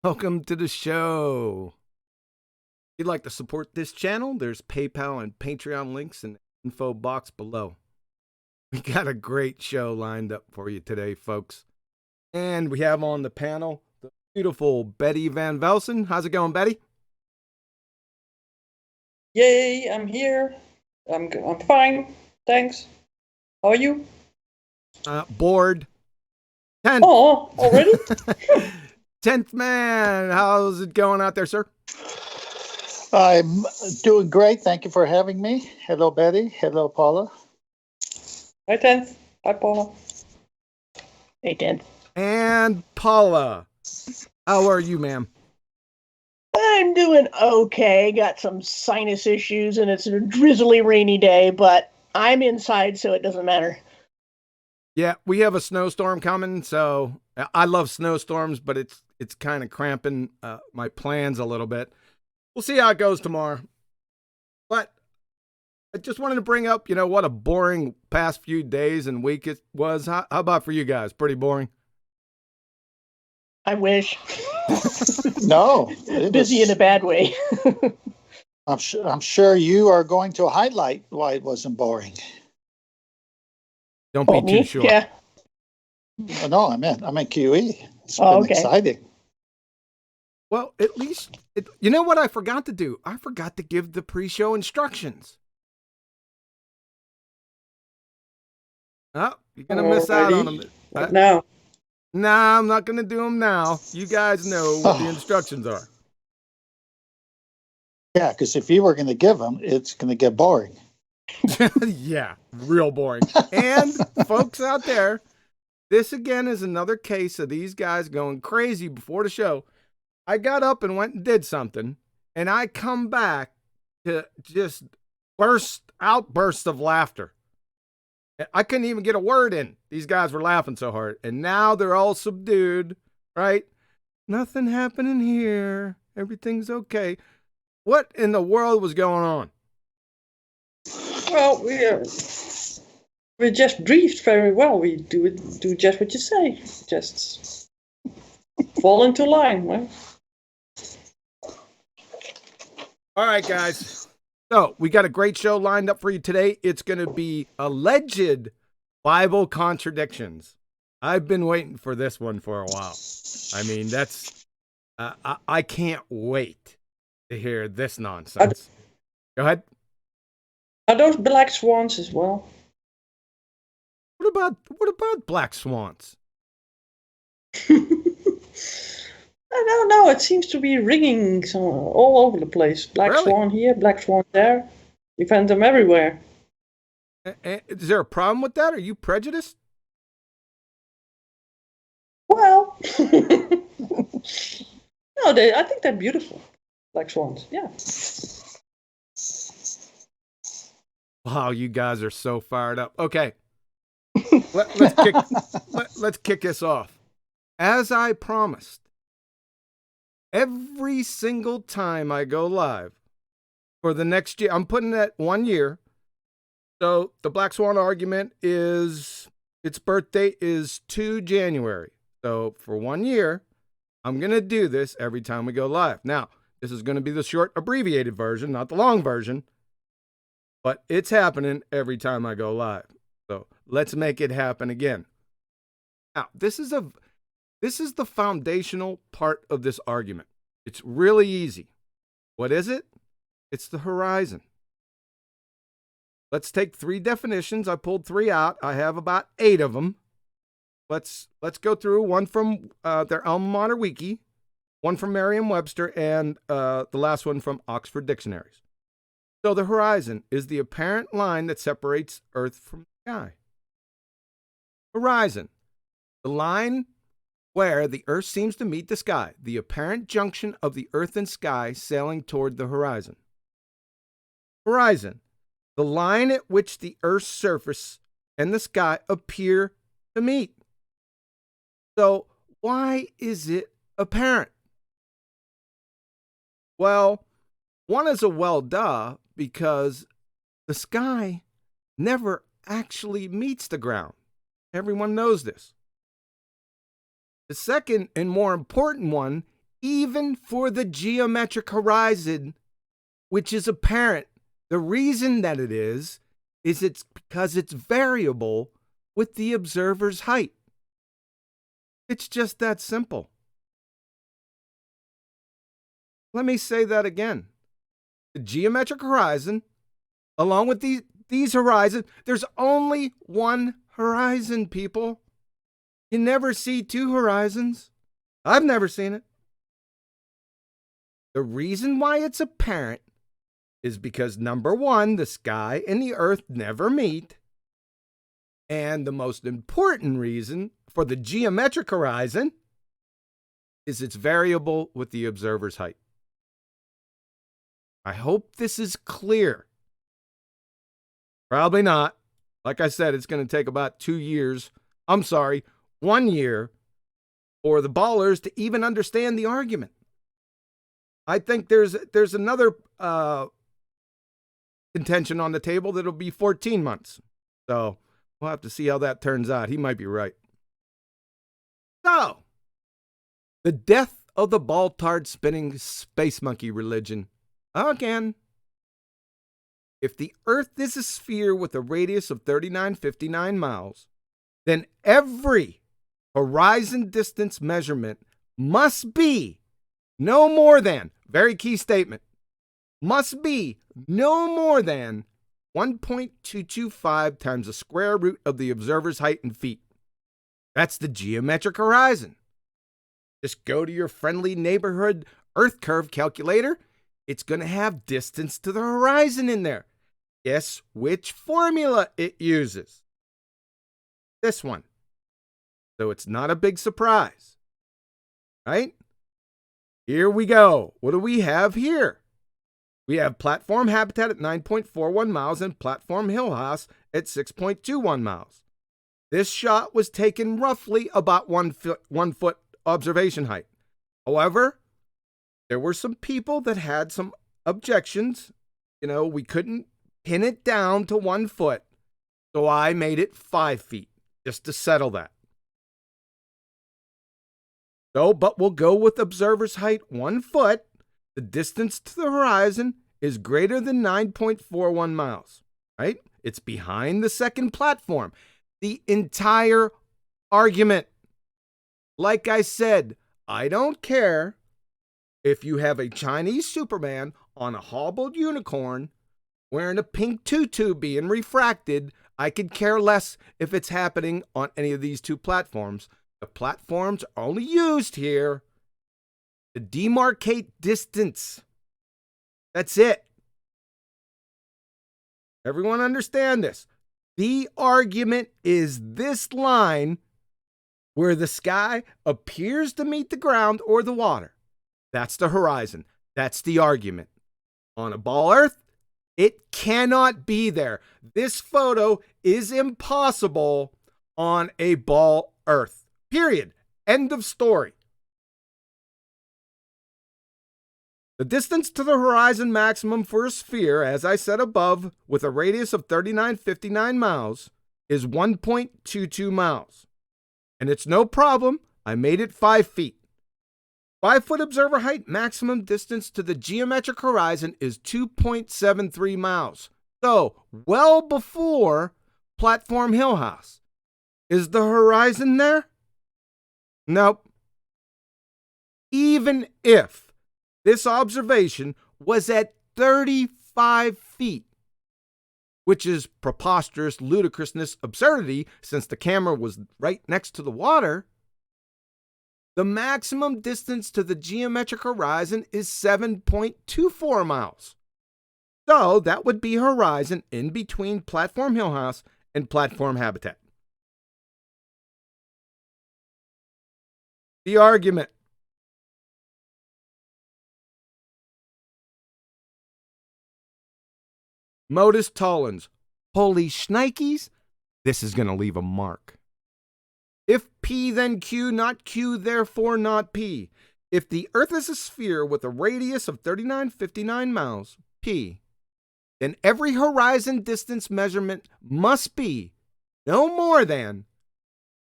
Welcome to the show. If you'd like to support this channel, there's PayPal and Patreon links in the info box below. We got a great show lined up for you today, folks. And we have on the panel the beautiful Betty Van Velsen. How's it going, Betty? Yay, I'm here. I'm fine. Thanks. How are you? Bored. 10th. Oh, already? 10th man. How's it going out there, sir? I'm doing great. Thank you for having me. Hello, Betty. Hello, Paula. Hi, 10th. Hi, Paula. Hey, 10th. And Paula. How are you, ma'am? I'm doing okay. Got some sinus issues, and it's a drizzly, rainy day, but I'm inside, so it doesn't matter. Yeah, we have a snowstorm coming, so I love snowstorms, but it's kind of cramping my plans a little bit. We'll see how it goes tomorrow. But I just wanted to bring up, what a boring past few days and week it was. How about for you guys? Pretty boring? I wish. No. Busy in a bad way. I'm sure you are going to highlight why it wasn't boring. Don't be too short. Yeah. No, I meant QE. It's been okay. exciting. Well, at least, you know what I forgot to do? I forgot to give the pre-show instructions. Oh, you're going to miss out on them. What now? Nah, I'm not going to do them now. You guys know what the instructions are. Yeah, because if you were going to give them, it's going to get boring. Yeah, real boring. And folks out there, this again is another case of these guys going crazy before the show. I got up and went and did something, and I come back to just outbursts of laughter. I couldn't even get a word in. These guys were laughing so hard, and now they're all subdued, right? Nothing happening here. Everything's okay. What in the world was going on? Well, we just briefed very well. We do just what you say. Just fall into line, right? All right, guys. So we got a great show lined up for you today. It's going to be alleged Bible contradictions. I've been waiting for this one for a while. I mean, that's I can't wait to hear this nonsense. Go ahead. Are those Black Swans as well? What about Black Swans? I don't know. It seems to be ringing all over the place. Black Really? Swan here, Black Swan there. You find them everywhere. Is there a problem with that? Are you prejudiced? Well, no, I think they're beautiful. Black Swans, yeah. Wow, you guys are so fired up. Okay, let's kick this off. As I promised, every single time I go live for the next year, I'm putting that 1 year. So the Black Swan argument its birthday is 2 January. So for 1 year, I'm going to do this every time we go live. Now, this is going to be the short abbreviated version, not the long version, but it's happening every time I go live. So let's make it happen again. Now, this is the foundational part of this argument. It's really easy. What is it? It's the horizon. Let's take 3 definitions. I pulled 3 out. I have about 8 of them. Let's go through one from their alma mater wiki, one from Merriam-Webster, and the last one from Oxford Dictionaries. So the horizon is the apparent line that separates Earth from the sky. Horizon, the line where the Earth seems to meet the sky, the apparent junction of the Earth and sky sailing toward the horizon. Horizon, the line at which the Earth's surface and the sky appear to meet. So why is it apparent? Well, one is a well duh, because the sky never actually meets the ground. Everyone knows this. The second and more important one even for the geometric horizon, which is apparent. The reason that it is it's because it's variable with the observer's height. It's just that simple. Let me say that again. The geometric horizon, along with these horizons, there's only one horizon, people. You never see two horizons. I've never seen it. The reason why it's apparent is because, number one, the sky and the earth never meet. And the most important reason for the geometric horizon is it's variable with the observer's height. I hope this is clear. Probably not. Like I said, it's going to take about 2 years. 1 year for the ballers to even understand the argument. I think there's another contention on the table that'll be 14 months. So we'll have to see how that turns out. He might be right. So, the death of the ball-tard spinning space monkey religion. Again, if the Earth is a sphere with a radius of 3959 miles, then every horizon distance measurement must be no more than, very key statement, must be no more than 1.225 times the square root of the observer's height in feet. That's the geometric horizon. Just go to your friendly neighborhood Earth curve calculator. It's going to have distance to the horizon in there. Guess which formula it uses? This one. So it's not a big surprise. Right? Here we go. What do we have here? We have platform habitat at 9.41 miles and platform hill house at 6.21 miles. This shot was taken roughly about 1 foot observation height. However, there were some people that had some objections. We couldn't pin it down to 1 foot. So I made it 5 feet just to settle that. So, but we'll go with observer's height 1 foot. The distance to the horizon is greater than 9.41 miles, right? It's behind the second platform. The entire argument. Like I said, I don't care if you have a Chinese Superman on a hobbled unicorn wearing a pink tutu being refracted. I could care less if it's happening on any of these two platforms. The platforms are only used here to demarcate distance. That's it. Everyone understand this. The argument is this line where the sky appears to meet the ground or the water. That's the horizon. That's the argument. On a ball Earth, it cannot be there. This photo is impossible on a ball Earth. Period. End of story. The distance to the horizon maximum for a sphere, as I said above, with a radius of 3959 miles, is 1.22 miles. And it's no problem. I made it 5 feet. 5 foot observer height maximum distance to the geometric horizon is 2.73 miles. So, well before platform hill house. Is the horizon there? Nope. Even if this observation was at 35 feet, which is preposterous, ludicrousness, absurdity, since the camera was right next to the water, the maximum distance to the geometric horizon is 7.24 miles. So that would be horizon in between platform hill house and platform habitat. The argument. Modus tollens. Holy shnikes, this is going to leave a mark. If P, then Q, not Q, therefore not P. If the Earth is a sphere with a radius of 3959 miles, P, then every horizon distance measurement must be no more than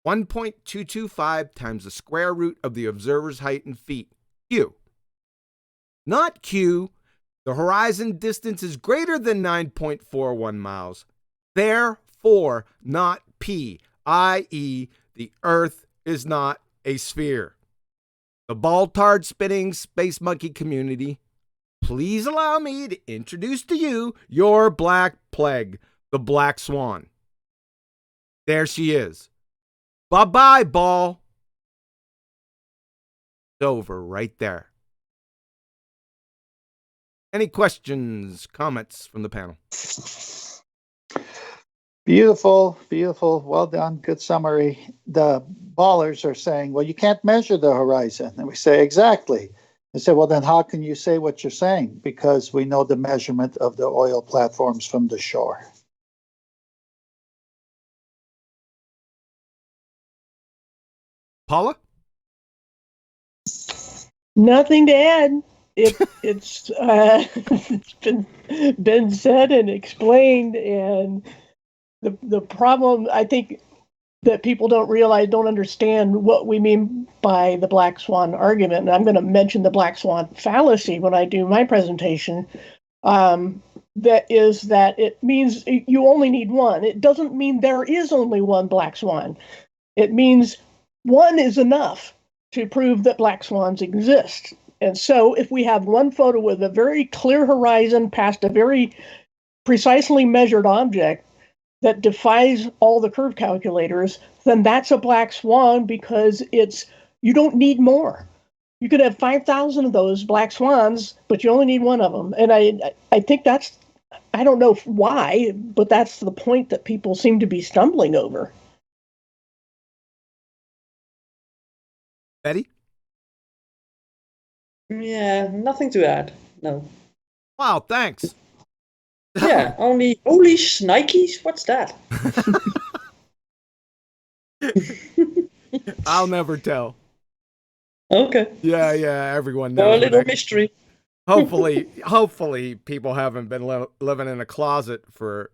1.225 times the square root of the observer's height in feet. Q. Not Q. The horizon distance is greater than 9.41 miles. Therefore, not P, i.e., the Earth is not a sphere. The ball-tard spinning space monkey community, please allow me to introduce to you your Black Plague, the Black Swan. There she is. Bye-bye, ball. It's over right there. Any questions, comments from the panel? Beautiful, beautiful. Well done. Good summary. The ballers are saying, well, you can't measure the horizon. And we say, exactly. They say, well, then how can you say what you're saying? Because we know the measurement of the oil platforms from the shore. Paula? Nothing to add. It's it's been said and explained, and the problem I think that people don't understand what we mean by the Black Swan argument. And I'm going to mention the Black Swan fallacy when I do my presentation. That is that it means you only need one. It doesn't mean there is only one Black Swan. It means one is enough to prove that black swans exist. And so if we have one photo with a very clear horizon past a very precisely measured object that defies all the curve calculators, then that's a black swan because you don't need more. You could have 5,000 of those black swans, but you only need one of them. And I think I don't know why, but that's the point that people seem to be stumbling over. Betty? Yeah, nothing to add. No. Wow, thanks. Yeah, only holy shnikes. What's that? I'll never tell. Okay. Yeah, everyone So a knows. little mystery. Hopefully people haven't been living in a closet for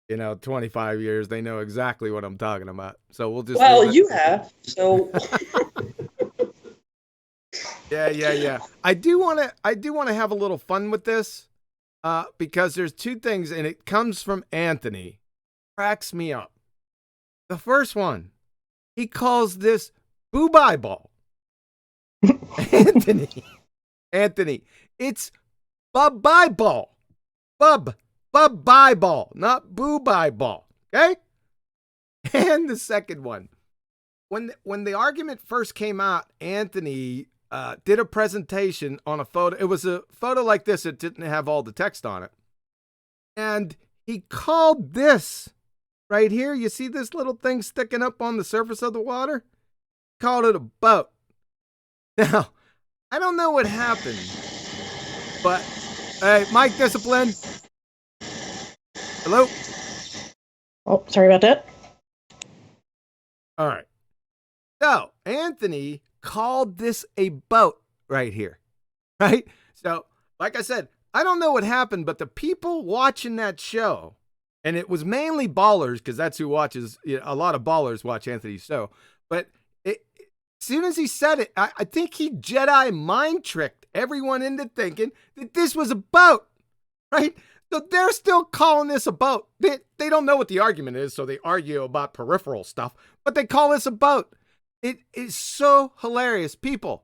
25 years. They know exactly what I'm talking about. So we'll just You have. So yeah. I do want to have a little fun with this because there's two things, and it comes from Anthony. Cracks me up. The first one, he calls this boob eyeball. Anthony, it's bub eyeball. Bub eyeball, not boob eyeball. Okay? And the second one, when the argument first came out, Anthony did a presentation on a photo. It was a photo like this. It didn't have all the text on it. And he called this right here. You see this little thing sticking up on the surface of the water? Called it a boat. Now, I don't know what happened, but hey, Mike Discipline. Hello? Oh, sorry about that. All right. So, Anthony called this a boat right here, right? So, like I said, I don't know what happened, but the people watching that show, and it was mainly ballers, because that's who watches, a lot of ballers watch Anthony's show, but as soon as he said it, I think he Jedi mind tricked everyone into thinking that this was a boat, right? So they're still calling this a boat. They don't know what the argument is, so they argue about peripheral stuff, but they call this a boat. It is so hilarious. People,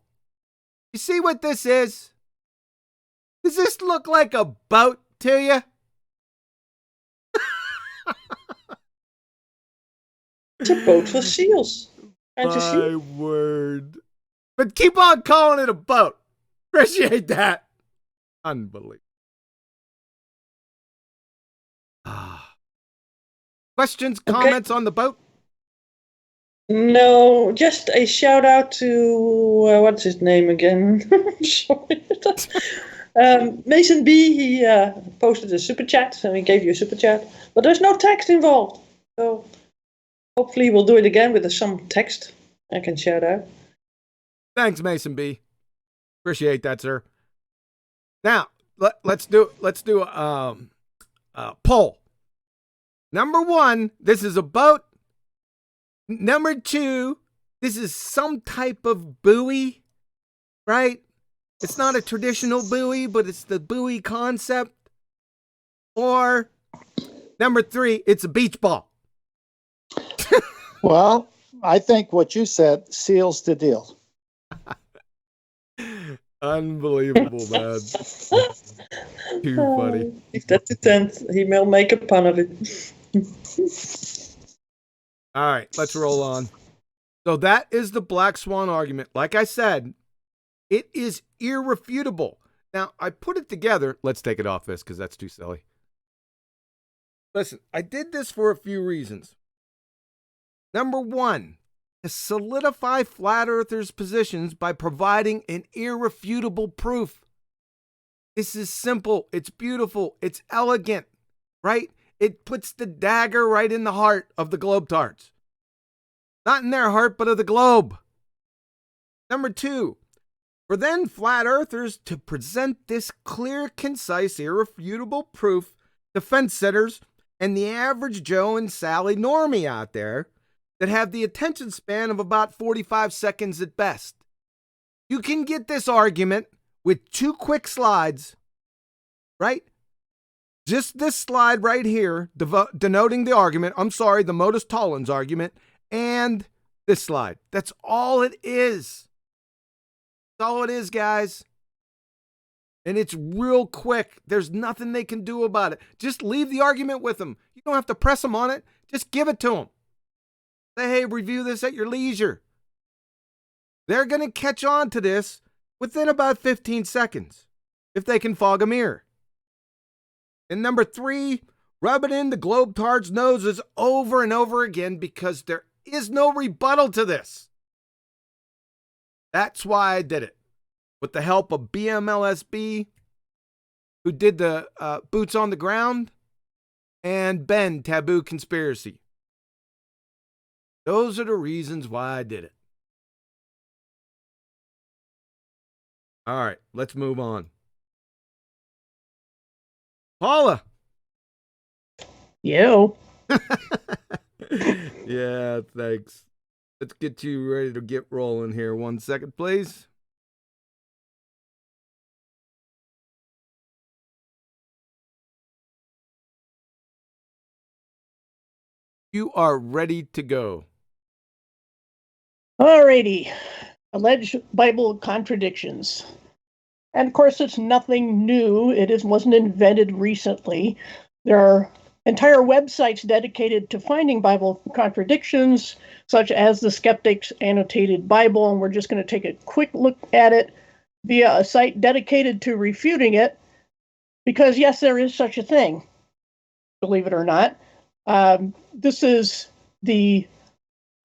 you see what this is? Does this look like a boat to you? it's a boat for seals. Can't you see? My word. But keep on calling it a boat. Appreciate that. Unbelievable. Questions, comments on the boat? No, just a shout out to what's his name again? Sorry. Mason B. He posted a super chat, and he gave you a super chat, but there's no text involved. So hopefully we'll do it again with some text I can shout out. Thanks, Mason B. Appreciate that, sir. Now let's do a poll. Number 1, this is a boat. Number 2, this is some type of buoy, right? It's not a traditional buoy, but it's the buoy concept. Or number 3, it's a beach ball. Well, I think what you said seals the deal. Unbelievable, man. Too funny. If that's the tent, he will make a pun of it. All right, let's roll on. So that is the Black Swan argument. Like I said, it is irrefutable. Now, I put it together. Let's take it off this because that's too silly. Listen, I did this for a few reasons. Number 1, to solidify flat earthers' positions by providing an irrefutable proof. This is simple. It's beautiful. It's elegant, right? It puts the dagger right in the heart of the globetards. Not in their heart, but of the globe. Number 2, for then flat earthers to present this clear, concise, irrefutable proof to fence sitters and the average Joe and Sally normie out there that have the attention span of about 45 seconds at best. You can get this argument with 2 quick slides, right? Just this slide right here, denoting the argument. I'm sorry, the modus tollens argument, and this slide. That's all it is. That's all it is, guys. And it's real quick. There's nothing they can do about it. Just leave the argument with them. You don't have to press them on it. Just give it to them. Say, hey, review this at your leisure. They're going to catch on to this within about 15 seconds if they can fog a mirror. And number 3, rub it in the globetards' noses over and over again because there is no rebuttal to this. That's why I did it. With the help of BMLSB, who did the Boots on the Ground, and Ben, Taboo Conspiracy. Those are the reasons why I did it. All right, let's move on. Paula. You. Yeah, thanks. Let's get you ready to get rolling here. 1 second, please. You are ready to go. Alrighty. Alleged Bible contradictions. And of course, it's nothing new. It wasn't invented recently. There are entire websites dedicated to finding Bible contradictions, such as the Skeptic's Annotated Bible, and we're just going to take a quick look at it via a site dedicated to refuting it, because yes, there is such a thing, believe it or not. This is the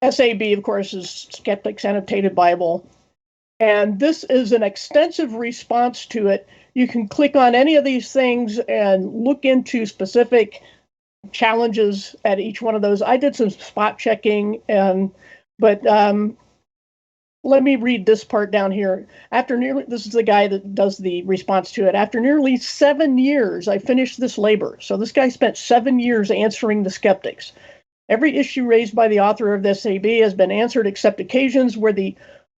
SAB, of course, is Skeptic's Annotated Bible. And this is an extensive response to it. You can click on any of these things and look into specific challenges at each one of those. I did some spot checking, but let me read this part down here. This is the guy that does the response to it. After nearly 7 years, I finished this labor. So this guy spent 7 years answering the skeptics. Every issue raised by the author of the SAB has been answered, except occasions where the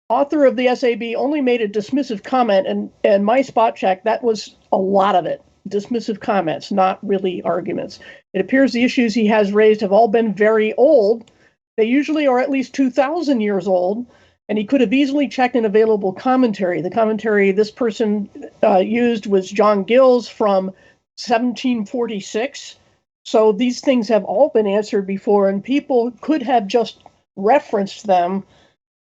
author of the SAB only made a dismissive comment, and my spot check, that was a lot of it. Dismissive comments, not really arguments. It appears the issues he has raised have all been very old. They usually are at least 2,000 years old, and he could have easily checked an available commentary. The commentary this person used was John Gill's from 1746. So these things have all been answered before, and people could have just referenced them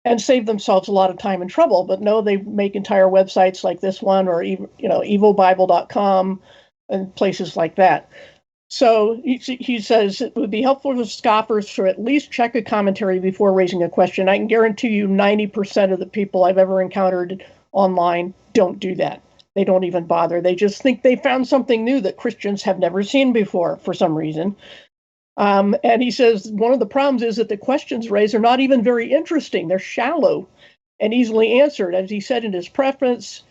and save themselves a lot of time and trouble. But no, they make entire websites like this one, or evilbible.com and places like that. So he says it would be helpful for scoffers to at least check a commentary before raising a question. I can guarantee you 90% of the people I've ever encountered online don't do that. They don't even bother. They just think they found something new that Christians have never seen before for some reason. And he says one of the problems is that the questions raised are not even very interesting. They're shallow and easily answered. As he said in his preface,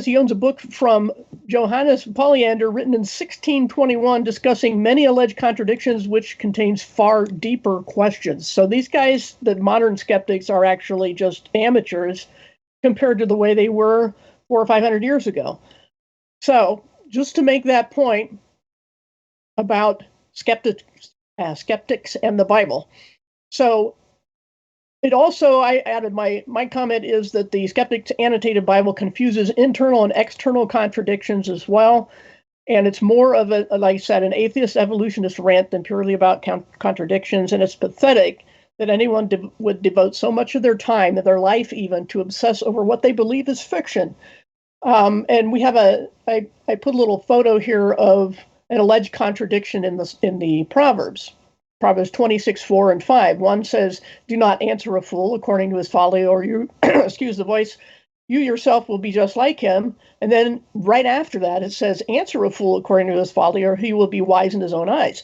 he owns a book from Johannes Polyander written in 1621 discussing many alleged contradictions, which contains far deeper questions. So these guys, the modern skeptics, are actually just amateurs compared to the way they were 400 or 500 years ago. So just to make that point about skeptics and the Bible. So it also, I added my comment is that the Skeptics Annotated Bible confuses internal and external contradictions as well. And it's more of a, like I said, an atheist evolutionist rant than purely about contradictions. And it's pathetic that anyone would devote so much of their time and their life even to obsess over what they believe is fiction. And we have I put a little photo here of an alleged contradiction in the Proverbs. Proverbs 26:4 and 5. One says, "Do not answer a fool according to his folly, or you, excuse the voice, you yourself will be just like him." And then right after that, it says, "Answer a fool according to his folly, or he will be wise in his own eyes."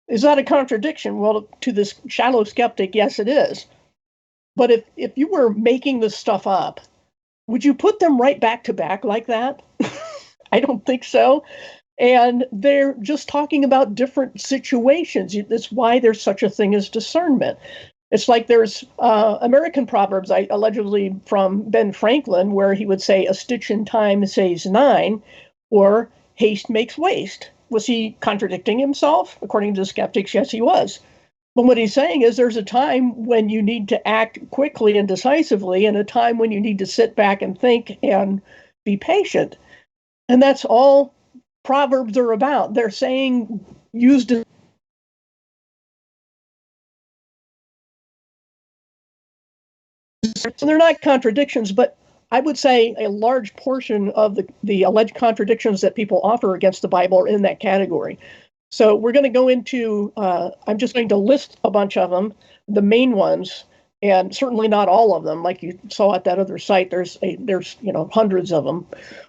Is that a contradiction? Well, to this shallow skeptic, yes, it is. But if you were making this stuff up, would you put them right back to back like that? I don't think so. And they're just talking about different situations. That's why there's such a thing as discernment. It's like there's American proverbs, allegedly from Ben Franklin, where he would say, "A stitch in time saves 9," or "Haste makes waste." Was he contradicting himself? According to the skeptics, yes, he was. But what he's saying is there's a time when you need to act quickly and decisively, and a time when you need to sit back and think and be patient. And that's all Proverbs are about. They're saying used as so they're not contradictions, but I would say a large portion of the alleged contradictions that people offer against the Bible are in that category. So we're going to go into, I'm just going to list a bunch of them, the main ones, and certainly not all of them. Like you saw at that other site, there's hundreds of them.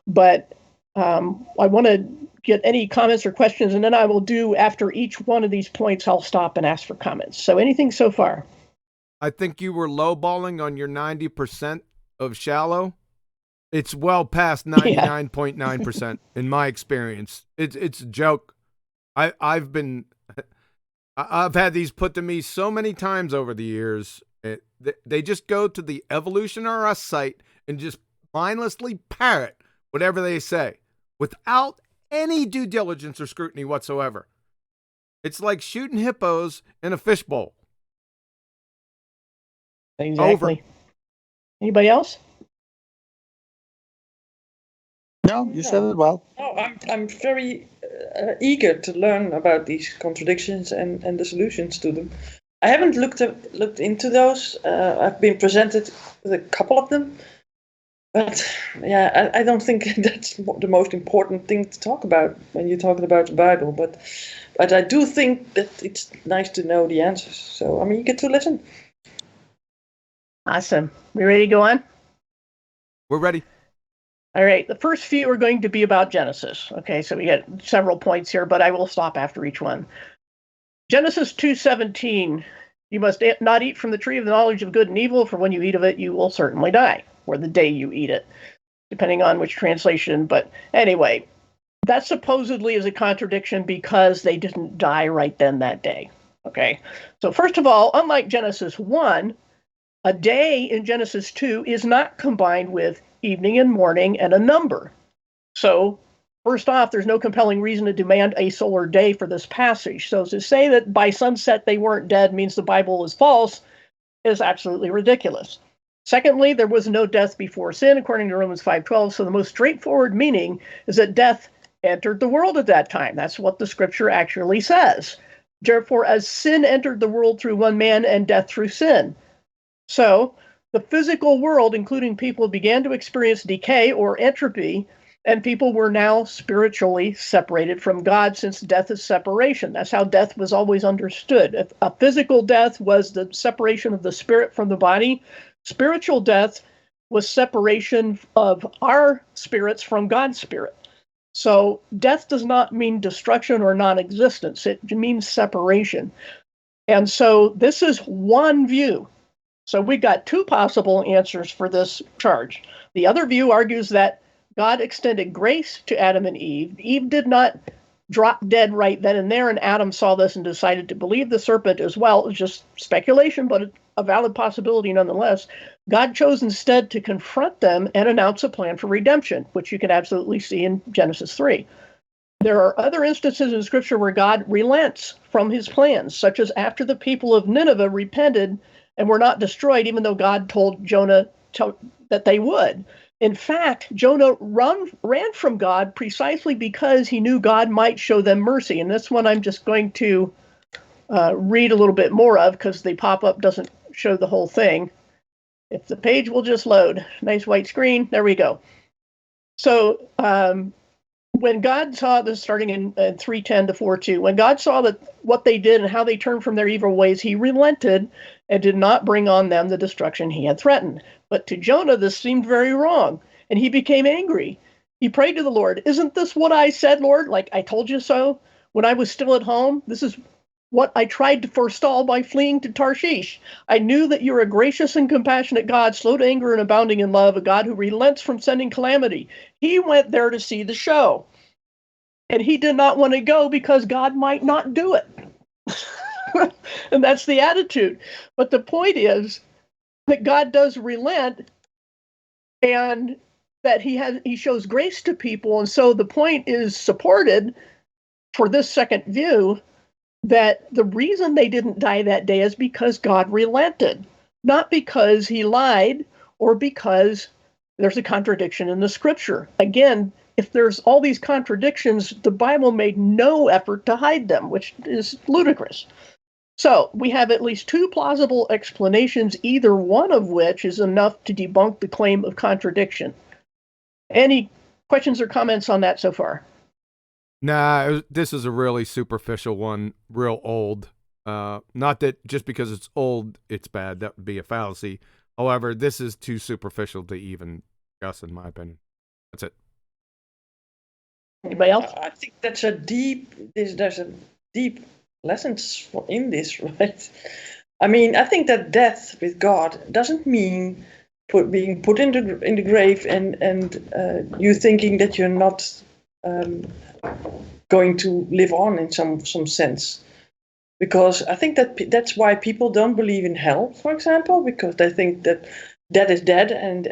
But I want to get any comments or questions, and then I will do, after each one of these points, I'll stop and ask for comments. So anything so far? I think you were lowballing on your 90% of shallow. It's well past 99.9% in my experience. It's a joke. I've had these put to me so many times over the years. They just go to the Evolution R Us site and just mindlessly parrot whatever they say without any due diligence or scrutiny whatsoever. It's like shooting hippos in a fishbowl. Exactly. Over. Anybody else? No, you said it well. No, I'm very eager to learn about these contradictions and the solutions to them. I haven't looked into those. I've been presented with a couple of them. But yeah, I don't think that's the most important thing to talk about when you're talking about the Bible. But I do think that it's nice to know the answers. So I'm eager to listen. Awesome. We ready to go on? We're ready. All right. The first few are going to be about Genesis. Okay, so we got several points here, but I will stop after each one. Genesis 2:17. You must not eat from the tree of the knowledge of good and evil, for when you eat of it, you will certainly die. Or the day you eat it, depending on which translation. But anyway, that supposedly is a contradiction because they didn't die right then that day. Okay, so first of all, unlike Genesis 1, a day in Genesis 2 is not combined with evening and morning and a number. So first off, there's no compelling reason to demand a solar day for this passage. So to say that by sunset they weren't dead means the Bible is false is absolutely ridiculous. Secondly, there was no death before sin, according to Romans 5:12. So the most straightforward meaning is that death entered the world at that time. That's what the scripture actually says. Therefore, as sin entered the world through one man and death through sin. So the physical world, including people, began to experience decay or entropy, and people were now spiritually separated from God, since death is separation. That's how death was always understood. If a physical death was the separation of the spirit from the body, spiritual death was separation of our spirits from God's spirit. So death does not mean destruction or non-existence. It means separation. And so this is one view. So we've got two possible answers for this charge. The other view argues that God extended grace to Adam and Eve. Eve did not drop dead right then and there, and Adam saw this and decided to believe the serpent as well. It was just speculation, but a valid possibility nonetheless, God chose instead to confront them and announce a plan for redemption, which you can absolutely see in Genesis 3. There are other instances in Scripture where God relents from his plans, such as after the people of Nineveh repented and were not destroyed, even though God told Jonah that they would. In fact, Jonah ran from God precisely because he knew God might show them mercy. And this one I'm just going to read a little bit more of, because the pop-up doesn't show the whole thing. If the page will just load. Nice white screen. There we go. So when God saw this, starting in 3:10 to 4:2, when God saw that what they did and how they turned from their evil ways, he relented and did not bring on them the destruction he had threatened. But to Jonah, this seemed very wrong, and he became angry. He prayed to the Lord, "Isn't this what I said, Lord? Like I told you so when I was still at home? This is what I tried to forestall by fleeing to Tarshish. I knew that you're a gracious and compassionate God, slow to anger and abounding in love, a God who relents from sending calamity." He went there to see the show. And he did not want to go because God might not do it. And that's the attitude. But the point is that God does relent, and that he shows grace to people. And so the point is supported for this second view that the reason they didn't die that day is because God relented, not because he lied or because there's a contradiction in the Scripture. Again, if there's all these contradictions, the Bible made no effort to hide them, which is ludicrous. So we have at least two plausible explanations, either one of which is enough to debunk the claim of contradiction. Any questions or comments on that so far? Nah, this is a really superficial one, real old. Not that just because it's old, it's bad. That would be a fallacy. However, this is too superficial to even discuss, in my opinion. That's it. Anybody else? I think that's a there's a deep lessons in this, right? I mean, I think that death with God doesn't mean being put in the grave and you thinking that you're not going to live on in some sense. Because I think that's why people don't believe in hell, for example, because they think that dead is dead and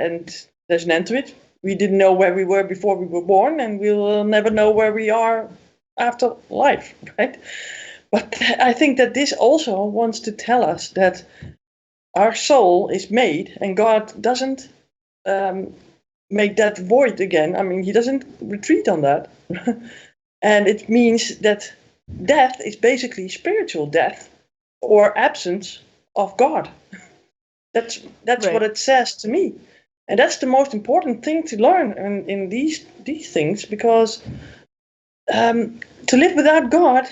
there's an end to it. We didn't know where we were before we were born, and we'll never know where we are after life, right? But I think that this also wants to tell us that our soul is made, and God doesn't make that void again. I mean, he doesn't retreat on that. And it means that death is basically spiritual death or absence of God. That's Right. what it says to me. And that's the most important thing to learn in these things, because to live without God,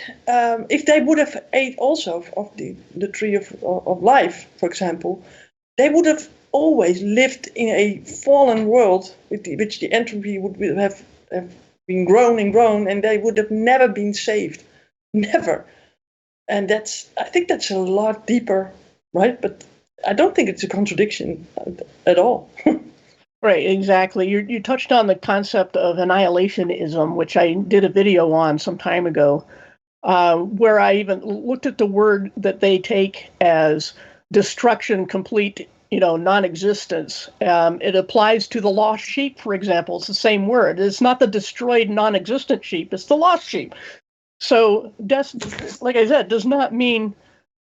if they would have ate also of the tree of life, for example, they would have always lived in a fallen world, which the entropy would have been grown and grown, and they would have never been saved, never. And I think that's a lot deeper, right? But I don't think it's a contradiction at all. Right, exactly. You touched on the concept of annihilationism, which I did a video on some time ago, where I even looked at the word that they take as destruction, complete, non-existence. It applies to the lost sheep, for example. It's the same word. It's not the destroyed, non-existent sheep. It's the lost sheep. So death, like I said, does not mean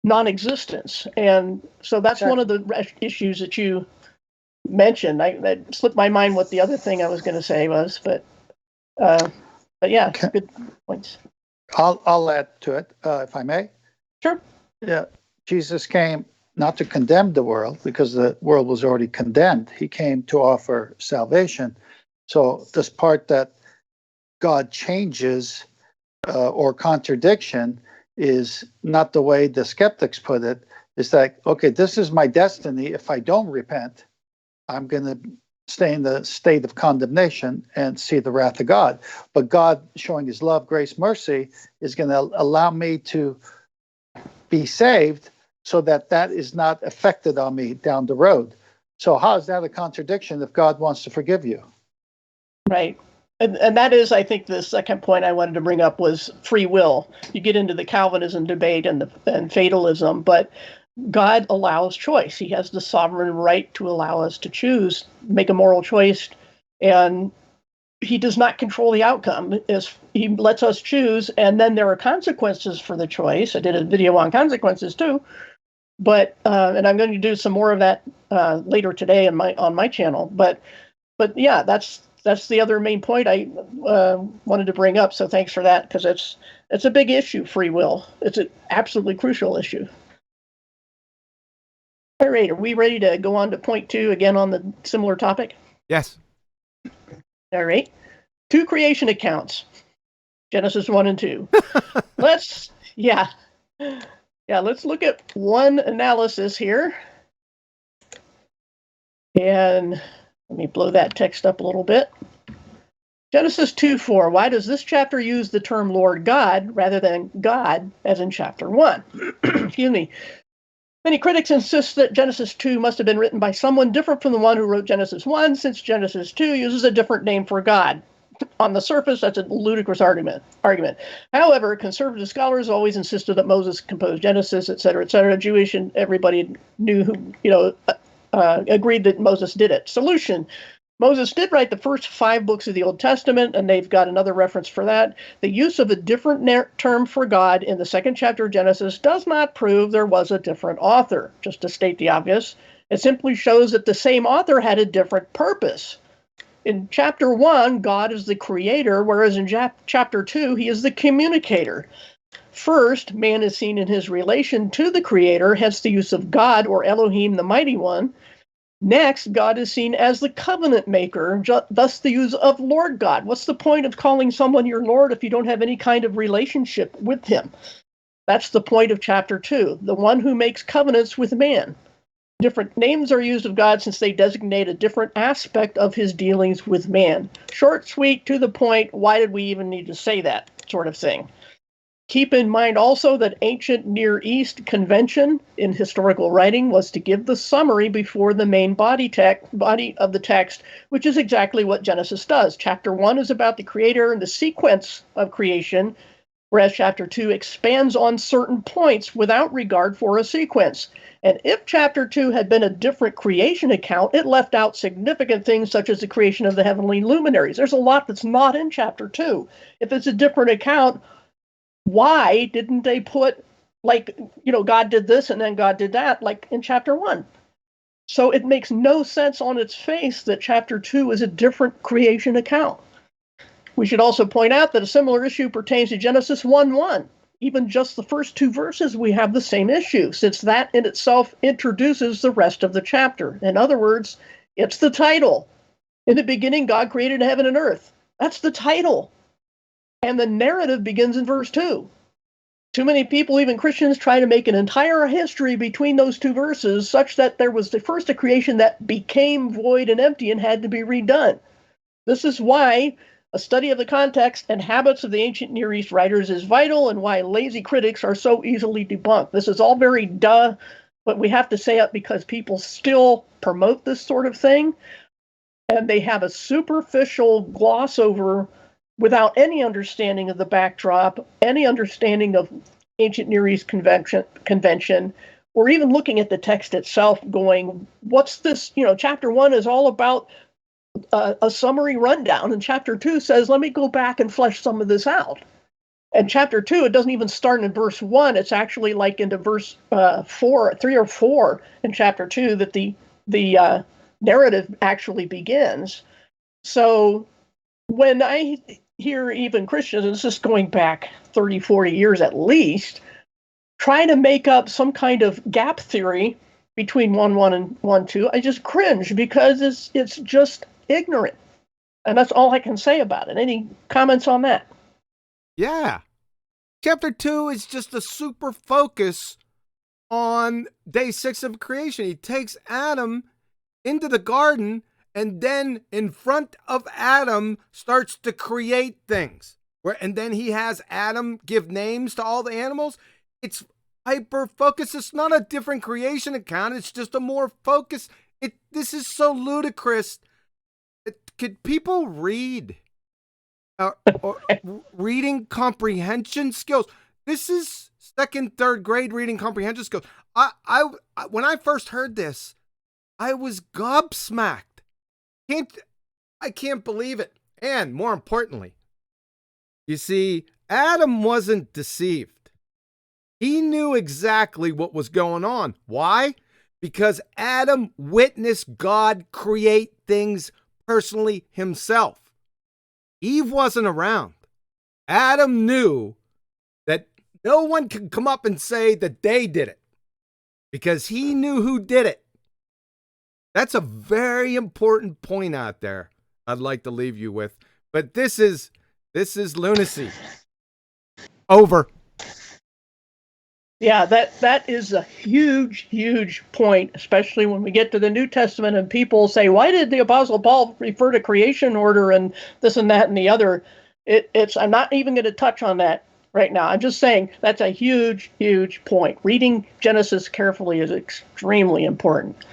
non-existence. And so that's one of the issues that you mentioned. That slipped my mind what the other thing I was going to say was, but yeah, Okay. good points. I'll add to it, if I may. Sure. Yeah, Jesus came not to condemn the world, because the world was already condemned. He came to offer salvation. So this part that God changes or contradiction is not the way the skeptics put it. It's like, okay, this is my destiny. If I don't repent, I'm going to stay in the state of condemnation and see the wrath of God. But God, showing his love, grace, mercy, is going to allow me to be saved so that is not affected on me down the road. So how is that a contradiction if God wants to forgive you? Right. And that is, I think, the second point I wanted to bring up was free will. You get into the Calvinism debate and fatalism, but God allows choice. He has the sovereign right to allow us to choose, make a moral choice, and he does not control the outcome. He lets us choose, and then there are consequences for the choice. I did a video on consequences too, but and I'm going to do some more of that later today on my channel. But yeah, that's the other main point I wanted to bring up. So thanks for that, because it's a big issue. Free will. It's an absolutely crucial issue. All right, are we ready to go on to point 2 again on the similar topic? Yes. All right. 2 creation accounts. Genesis 1 and 2. Let's look at one analysis here. And let me blow that text up a little bit. Genesis 2:4. Why does this chapter use the term Lord God rather than God as in chapter 1? Excuse me. Many critics insist that Genesis 2 must have been written by someone different from the one who wrote Genesis 1, since Genesis 2 uses a different name for God. On the surface, that's a ludicrous argument. However, conservative scholars always insisted that Moses composed Genesis, etc., etc. Jewish and everybody knew who, agreed that Moses did it. Solution: Moses did write the first 5 books of the Old Testament, and they've got another reference for that. The use of a different term for God in the 2nd chapter of Genesis does not prove there was a different author. Just to state the obvious, it simply shows that the same author had a different purpose. In chapter 1, God is the creator, whereas in chapter 2, he is the communicator. First, man is seen in his relation to the creator, hence the use of God or Elohim, the mighty one. Next, God is seen as the covenant maker, thus the use of Lord God. What's the point of calling someone your Lord if you don't have any kind of relationship with him? That's the point of chapter 2, the one who makes covenants with man. Different names are used of God since they designate a different aspect of his dealings with man. Short, sweet, to the point, why did we even need to say that sort of thing? Keep in mind also that ancient Near East convention in historical writing was to give the summary before the main body of the text, which is exactly what Genesis does. Chapter 1 is about the creator and the sequence of creation, whereas chapter 2 expands on certain points without regard for a sequence. And if chapter 2 had been a different creation account, it left out significant things such as the creation of the heavenly luminaries. There's a lot that's not in chapter 2. If it's a different account, why didn't they put, God did this and then God did that, like in chapter 1? So it makes no sense on its face that chapter 2 is a different creation account. We should also point out that a similar issue pertains to Genesis 1:1. Even just the first 2 verses, we have the same issue, since that in itself introduces the rest of the chapter. In other words, it's the title. In the beginning, God created heaven and earth. That's the title. And the narrative begins in verse 2. Too many people, even Christians, try to make an entire history between those 2 verses, such that there was the first a creation that became void and empty and had to be redone. This is why a study of the context and habits of the ancient Near East writers is vital, and why lazy critics are so easily debunked. This is all very duh, but we have to say it because people still promote this sort of thing, and they have a superficial gloss over without any understanding of the backdrop, any understanding of ancient Near East convention, or even looking at the text itself going, what's this? Chapter 1 is all about a summary rundown, and chapter 2 says, let me go back and flesh some of this out. And chapter 2, it doesn't even start in verse 1. It's actually like into verse 3 or 4 in chapter 2 that the narrative actually begins. So when I hear even Christians, and this is going back 30, 40 years at least, try to make up some kind of gap theory between 1:1 and 1:2, I just cringe, because it's just ignorant. And that's all I can say about it. Any comments on that? Yeah. Chapter 2 is just a super focus on day 6 of creation. He takes Adam into the garden, and then in front of Adam starts to create things. And then he has Adam give names to all the animals. It's hyper focused. It's not a different creation account. It's just a more focused. This is so ludicrous. Could people read? Or reading comprehension skills. This is second, third grade reading comprehension skills. I when I first heard this, I was gobsmacked. I can't believe it. And more importantly, you see, Adam wasn't deceived. He knew exactly what was going on. Why? Because Adam witnessed God create things personally himself. Eve wasn't around. Adam knew that no one could come up and say that they did it because he knew who did it. That's a very important point out there I'd like to leave you with. But this is lunacy. Over. Yeah, that is a huge point, especially when we get to the New Testament and people say, why did the Apostle Paul refer to creation order and this and that and the other? I'm not even going to touch on that right now. I'm just saying that's a huge point. Reading Genesis carefully is extremely important.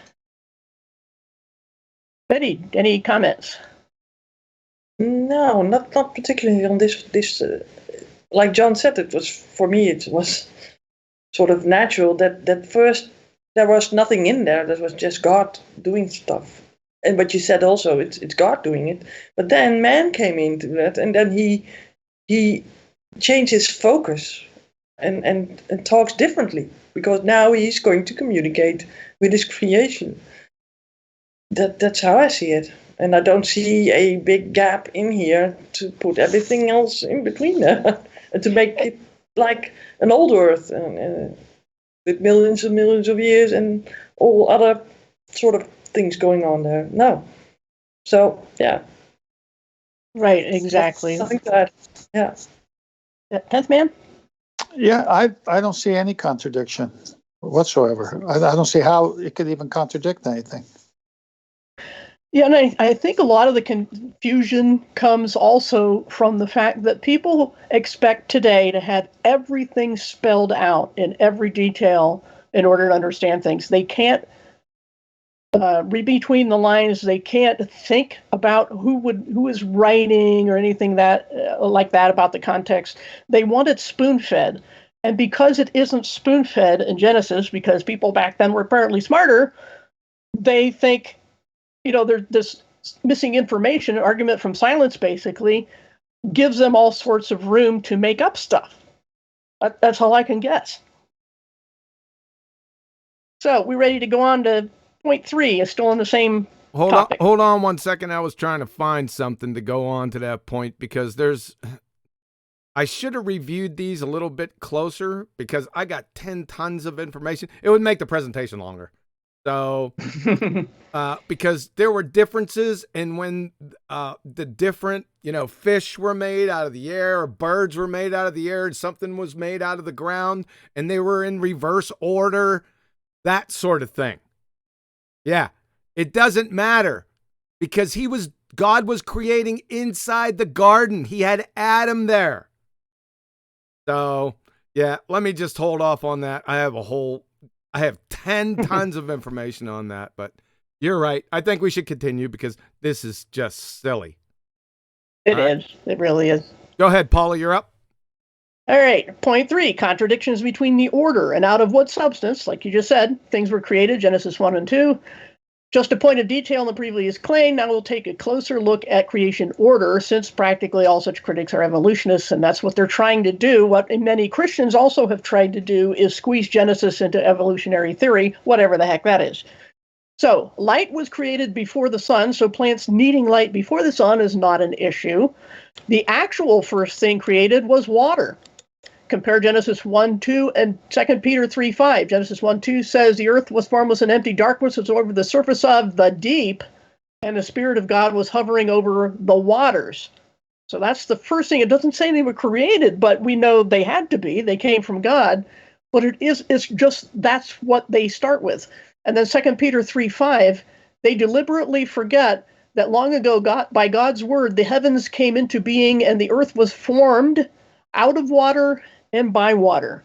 Betty, any comments? No, not particularly on this. Like John said, it was sort of natural that first there was nothing in there. That was just God doing stuff. And but you said also it's God doing it. But then man came into that, and then he changed his focus and talks differently, because now he's going to communicate with his creation. That's how I see it. And I don't see a big gap in here to put everything else in between there and to make it like an old earth with millions and millions of years and all other sort of things going on there. No. So, yeah. Right, exactly. Something that, yeah. 10th man? Yeah, I don't see any contradiction whatsoever. I don't see how it could even contradict anything. Yeah, and I think a lot of the confusion comes also from the fact that people expect today to have everything spelled out in every detail in order to understand things. They can't read between the lines. They can't think about who is writing or anything that like that about the context. They want it spoon-fed. And because it isn't spoon-fed in Genesis, because people back then were apparently smarter, they think, there's this missing information, an argument from silence basically, gives them all sorts of room to make up stuff. That's all I can guess. So we're ready to go on to point 3. It's still on the same topic. Hold on 1 second. I was trying to find something to go on to that point because I should have reviewed these a little bit closer because I got 10 tons of information. It would make the presentation longer. So, because there were differences in when the different, fish were made out of the air, or birds were made out of the air, and something was made out of the ground, and they were in reverse order, that sort of thing. Yeah, it doesn't matter because God was creating inside the garden. He had Adam there. So, yeah, let me just hold off on that. I have 10 tons of information on that, but you're right. I think we should continue because this is just silly. It is. It really is. Go ahead, Paula, you're up. All right. Point 3, contradictions between the order and out of what substance, like you just said, things were created, Genesis 1 and 2. Just a point of detail in the previous claim, now we'll take a closer look at creation order, since practically all such critics are evolutionists, and that's what they're trying to do. What many Christians also have tried to do is squeeze Genesis into evolutionary theory, whatever the heck that is. So, light was created before the sun, so plants needing light before the sun is not an issue. The actual first thing created was water. Compare Genesis 1:2 and 2 Peter 3:5. Genesis 1:2 says the earth was formless and empty, darkness was over the surface of the deep, and the Spirit of God was hovering over the waters. So that's the first thing. It doesn't say they were created, but we know they had to be. They came from God. But it's just that's what they start with. And then 2 Peter 3:5, they deliberately forget that long ago, by God's word, the heavens came into being and the earth was formed out of water and by water.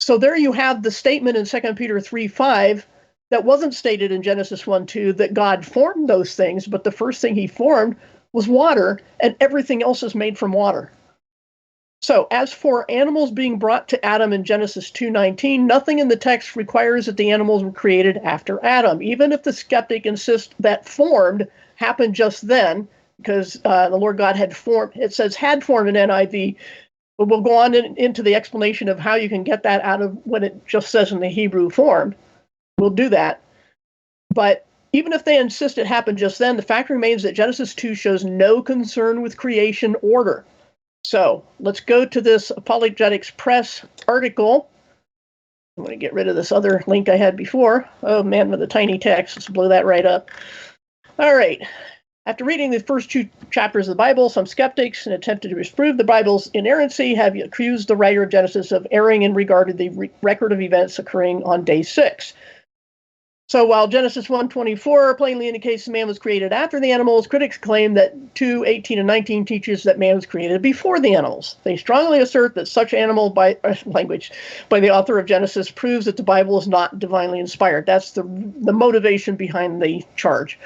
So there you have the statement in 2 Peter 3:5 that wasn't stated in Genesis 1:2 that God formed those things, but the first thing he formed was water, and everything else is made from water. So, as for animals being brought to Adam in Genesis 2:19, nothing in the text requires that the animals were created after Adam, even if the skeptic insists that formed happened just then, because the Lord God had formed. It says had formed in NIV, but we'll go on into the explanation of how you can get that out of what it just says in the Hebrew formed. We'll do that. But even if they insist it happened just then, the fact remains that Genesis 2 shows no concern with creation order. So let's go to this Apologetics Press article. I'm going to get rid of this other link I had before. Oh man, with the tiny text, let's blow that right up. All right. After reading the first 2 chapters of the Bible, some skeptics, in an attempt to disprove the Bible's inerrancy, have accused the writer of Genesis of erring in regard to the record of events occurring on day 6. So while Genesis 1:24 plainly indicates man was created after the animals, critics claim that 2:18 and 19 teaches that man was created before the animals. They strongly assert that such language by the author of Genesis proves that the Bible is not divinely inspired. That's the motivation behind the charge.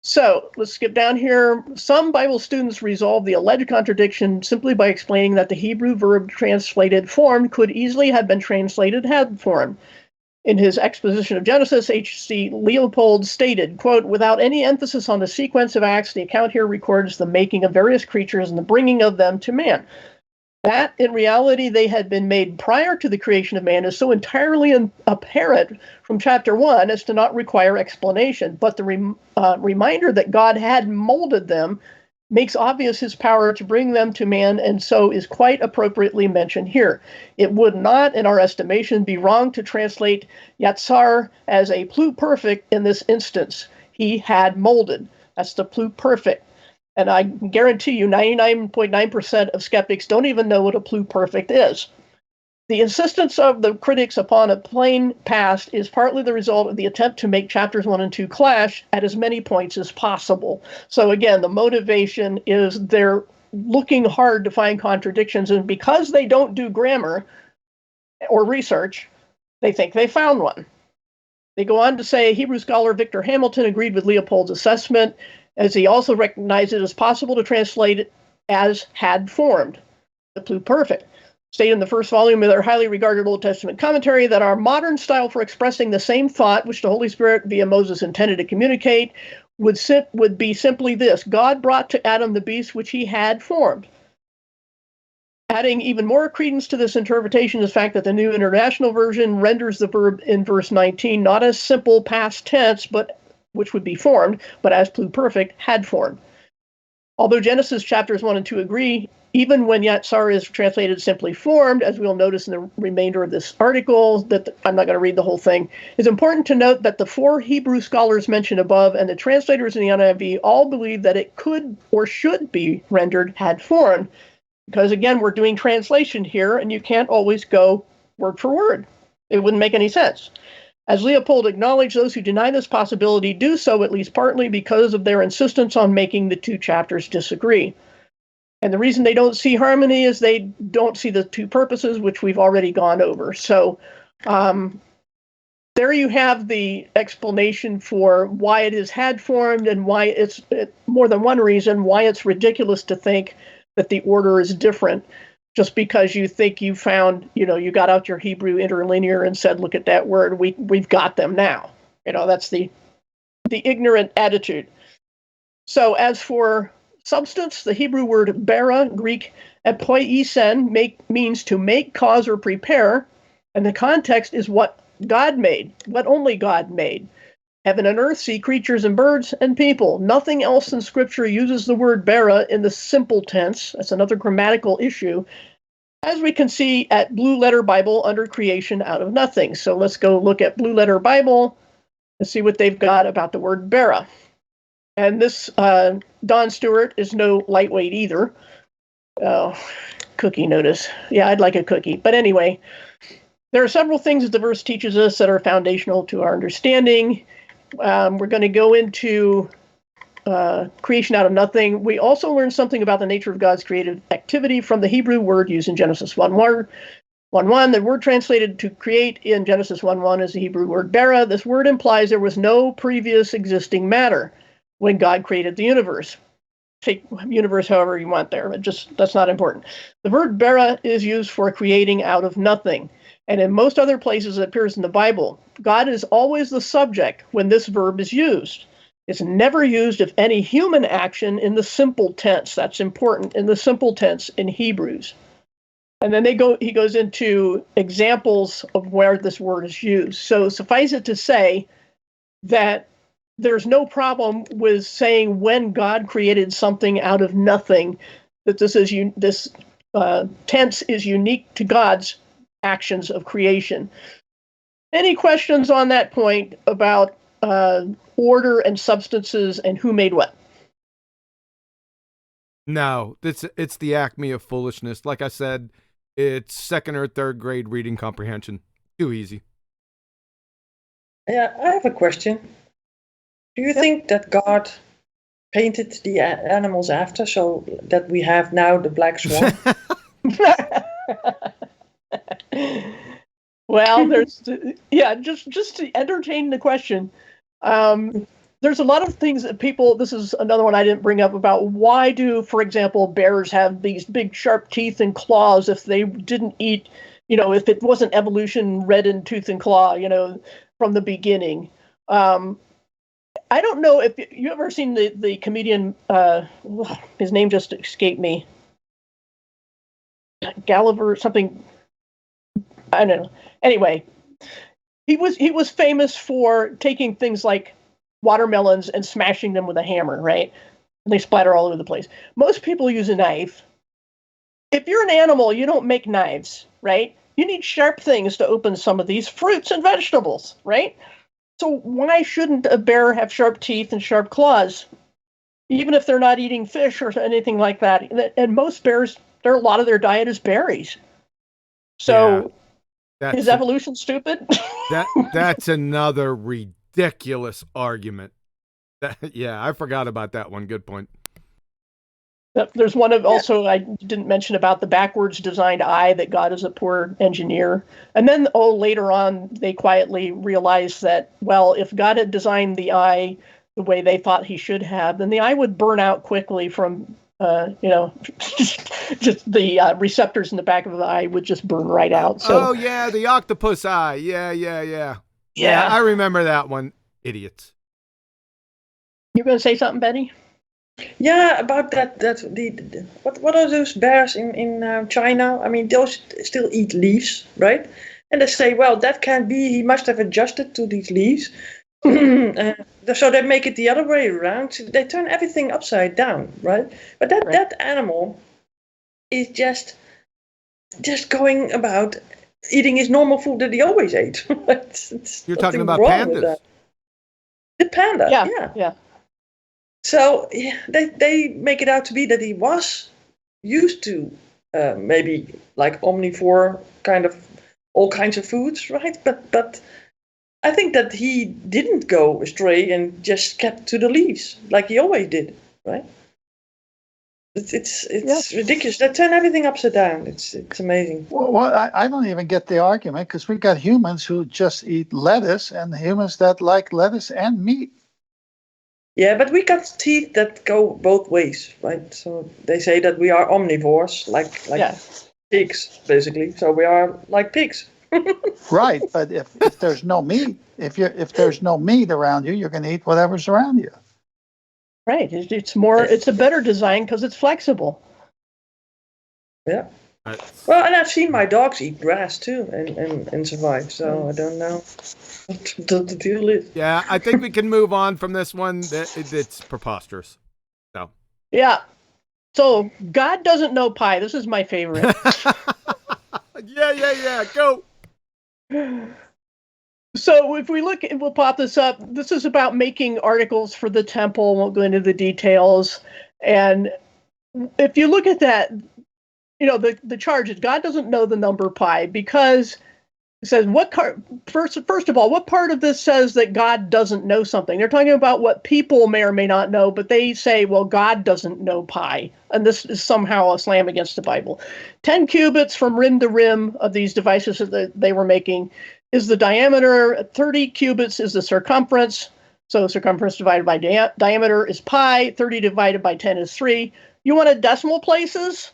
So let's skip down here. Some Bible students resolve the alleged contradiction simply by explaining that the Hebrew verb translated formed could easily have been translated had formed. In his exposition of Genesis, H.C. Leopold stated, quote, without any emphasis on the sequence of acts, the account here records the making of various creatures and the bringing of them to man. That, in reality, they had been made prior to the creation of man is so entirely apparent from chapter 1 as to not require explanation. But the reminder that God had molded them makes obvious his power to bring them to man, and so is quite appropriately mentioned here. It would not, in our estimation, be wrong to translate Yatsar as a pluperfect in this instance. He had molded. That's the pluperfect. And I guarantee you 99.9% of skeptics don't even know what a pluperfect is. The insistence of the critics upon a plain past is partly the result of the attempt to make chapters 1 and 2 clash at as many points as possible. So again, the motivation is they're looking hard to find contradictions, and because they don't do grammar or research, they think they found one. They go on to say Hebrew scholar Victor Hamilton agreed with Leopold's assessment, as he also recognized it as possible to translate it as had formed, the pluperfect. Stated in the first volume of their highly regarded Old Testament commentary that our modern style for expressing the same thought which the Holy Spirit via Moses intended to communicate would be simply this: God brought to Adam the beast which he had formed. Adding even more credence to this interpretation is the fact that the New International Version renders the verb in verse 19 not as simple past tense, but which would be formed, but as pluperfect, had formed. Although Genesis chapters 1 and 2 agree, even when Yatsar is translated simply formed, as we'll notice in the remainder of this article, I'm not going to read the whole thing, it's important to note that the 4 Hebrew scholars mentioned above and the translators in the NIV all believe that it could or should be rendered had formed, because again, we're doing translation here, and you can't always go word for word. It wouldn't make any sense. As Leopold acknowledged, those who deny this possibility do so at least partly because of their insistence on making the 2 chapters disagree. And the reason they don't see harmony is they don't see the 2 purposes, which we've already gone over. So there you have the explanation for why it is had formed and why it's more than one reason why it's ridiculous to think that the order is different just because you think you found, you got out your Hebrew interlinear and said, look at that word, we've got them now. That's the ignorant attitude. So as for substance, the Hebrew word bara, Greek epoisen, means to make, cause, or prepare, and the context is what God made, what only God made. Heaven and earth, sea creatures and birds and people. Nothing else in Scripture uses the word bara in the simple tense. That's another grammatical issue, as we can see at Blue Letter Bible under creation out of nothing. So let's go look at Blue Letter Bible and see what they've got about the word bara. And this Don Stewart is no lightweight either. Oh, cookie notice. Yeah, I'd like a cookie. But anyway, there are several things that the verse teaches us that are foundational to our understanding. We're going to go into creation out of nothing. We also learn something about the nature of God's creative activity from the Hebrew word used in Genesis 1:1. The word translated to create in Genesis 1:1 is the Hebrew word bara. This word implies there was no previous existing matter when God created the universe. take universe however you want there, but just that's not important. The word bara is used for creating out of nothing. And in most other places it appears in the Bible, God is always the subject when this verb is used. It's never used of any human action in the simple tense. That's important, in the simple tense in Hebrews. And then he goes into examples of where this word is used. So suffice it to say that there's no problem with saying when God created something out of nothing, that this tense is unique to God's actions of creation. Any questions on that point about order and substances and who made what? No, it's the acme of foolishness. Like I said, it's second or third grade reading comprehension. Too easy. Yeah, I have a question. Do you think that God painted the animals after, so that we have now the Black Swan? Well, there's just to entertain the question. There's a lot of things that people. This is another one I didn't bring up about why do, for example, bears have these big sharp teeth and claws if they didn't eat, if it wasn't evolution red in tooth and claw, from the beginning. I don't know if you ever seen the comedian. His name just escaped me. Gulliver something. I don't know. Anyway, he was famous for taking things like watermelons and smashing them with a hammer, right? And they splatter all over the place. Most people use a knife. If you're an animal, you don't make knives, right? You need sharp things to open some of these fruits and vegetables, right? So why shouldn't a bear have sharp teeth and sharp claws, even if they're not eating fish or anything like that? And most bears, a lot of their diet is berries. So is evolution stupid? That's another ridiculous argument. I forgot about that one. Good point. There's one of also I didn't mention about the backwards designed eye, that God is a poor engineer. And then later on they quietly realized that, well, if God had designed the eye the way they thought he should have, then the eye would burn out quickly from just the receptors in the back of the eye would just burn right out. So the octopus eye. Yeah, I remember that one. Idiots. You going to say something, Betty? Yeah, about that. What are those bears in China? I mean, those still eat leaves, right? And they say, well, that can't be. He must have adjusted to these leaves. So they make it the other way around. They turn everything upside down, right? But that animal is just going about eating his normal food that he always ate. You're talking about pandas. The panda, yeah. So they make it out to be that he was used to maybe like omnivore, kind of all kinds of foods, right? But I think that he didn't go astray and just kept to the leaves like he always did, right? It's ridiculous. They turn everything upside down. It's amazing. Well, I don't even get the argument, because we got humans who just eat lettuce and humans that like lettuce and meat. Yeah, but we got teeth that go both ways, right? So they say that we are omnivores, like pigs, basically. So we are like pigs. Right, but if there's no meat, if there's no meat around you, you're going to eat whatever's around you. Right. It's a better design because it's flexible. Yeah. Well, and I've seen my dogs eat grass too and survive. So I don't know what the deal is. Yeah, I think we can move on from this one. It's preposterous. So. Yeah. So God doesn't know pie. This is my favorite. Yeah. Go. So if we look, we'll pop this up. This is about making articles for the temple. Won't go into the details. And if you look at that, the charge is God doesn't know the number pi, because it says first of all, what part of this says that God doesn't know something? They're talking about what people may or may not know, but they say, well, God doesn't know pi. And this is somehow a slam against the Bible. 10 cubits from rim to rim of these devices that they were making is the diameter. 30 cubits is the circumference. So circumference divided by diameter is pi. 30 divided by 10 is 3. You wanted decimal places?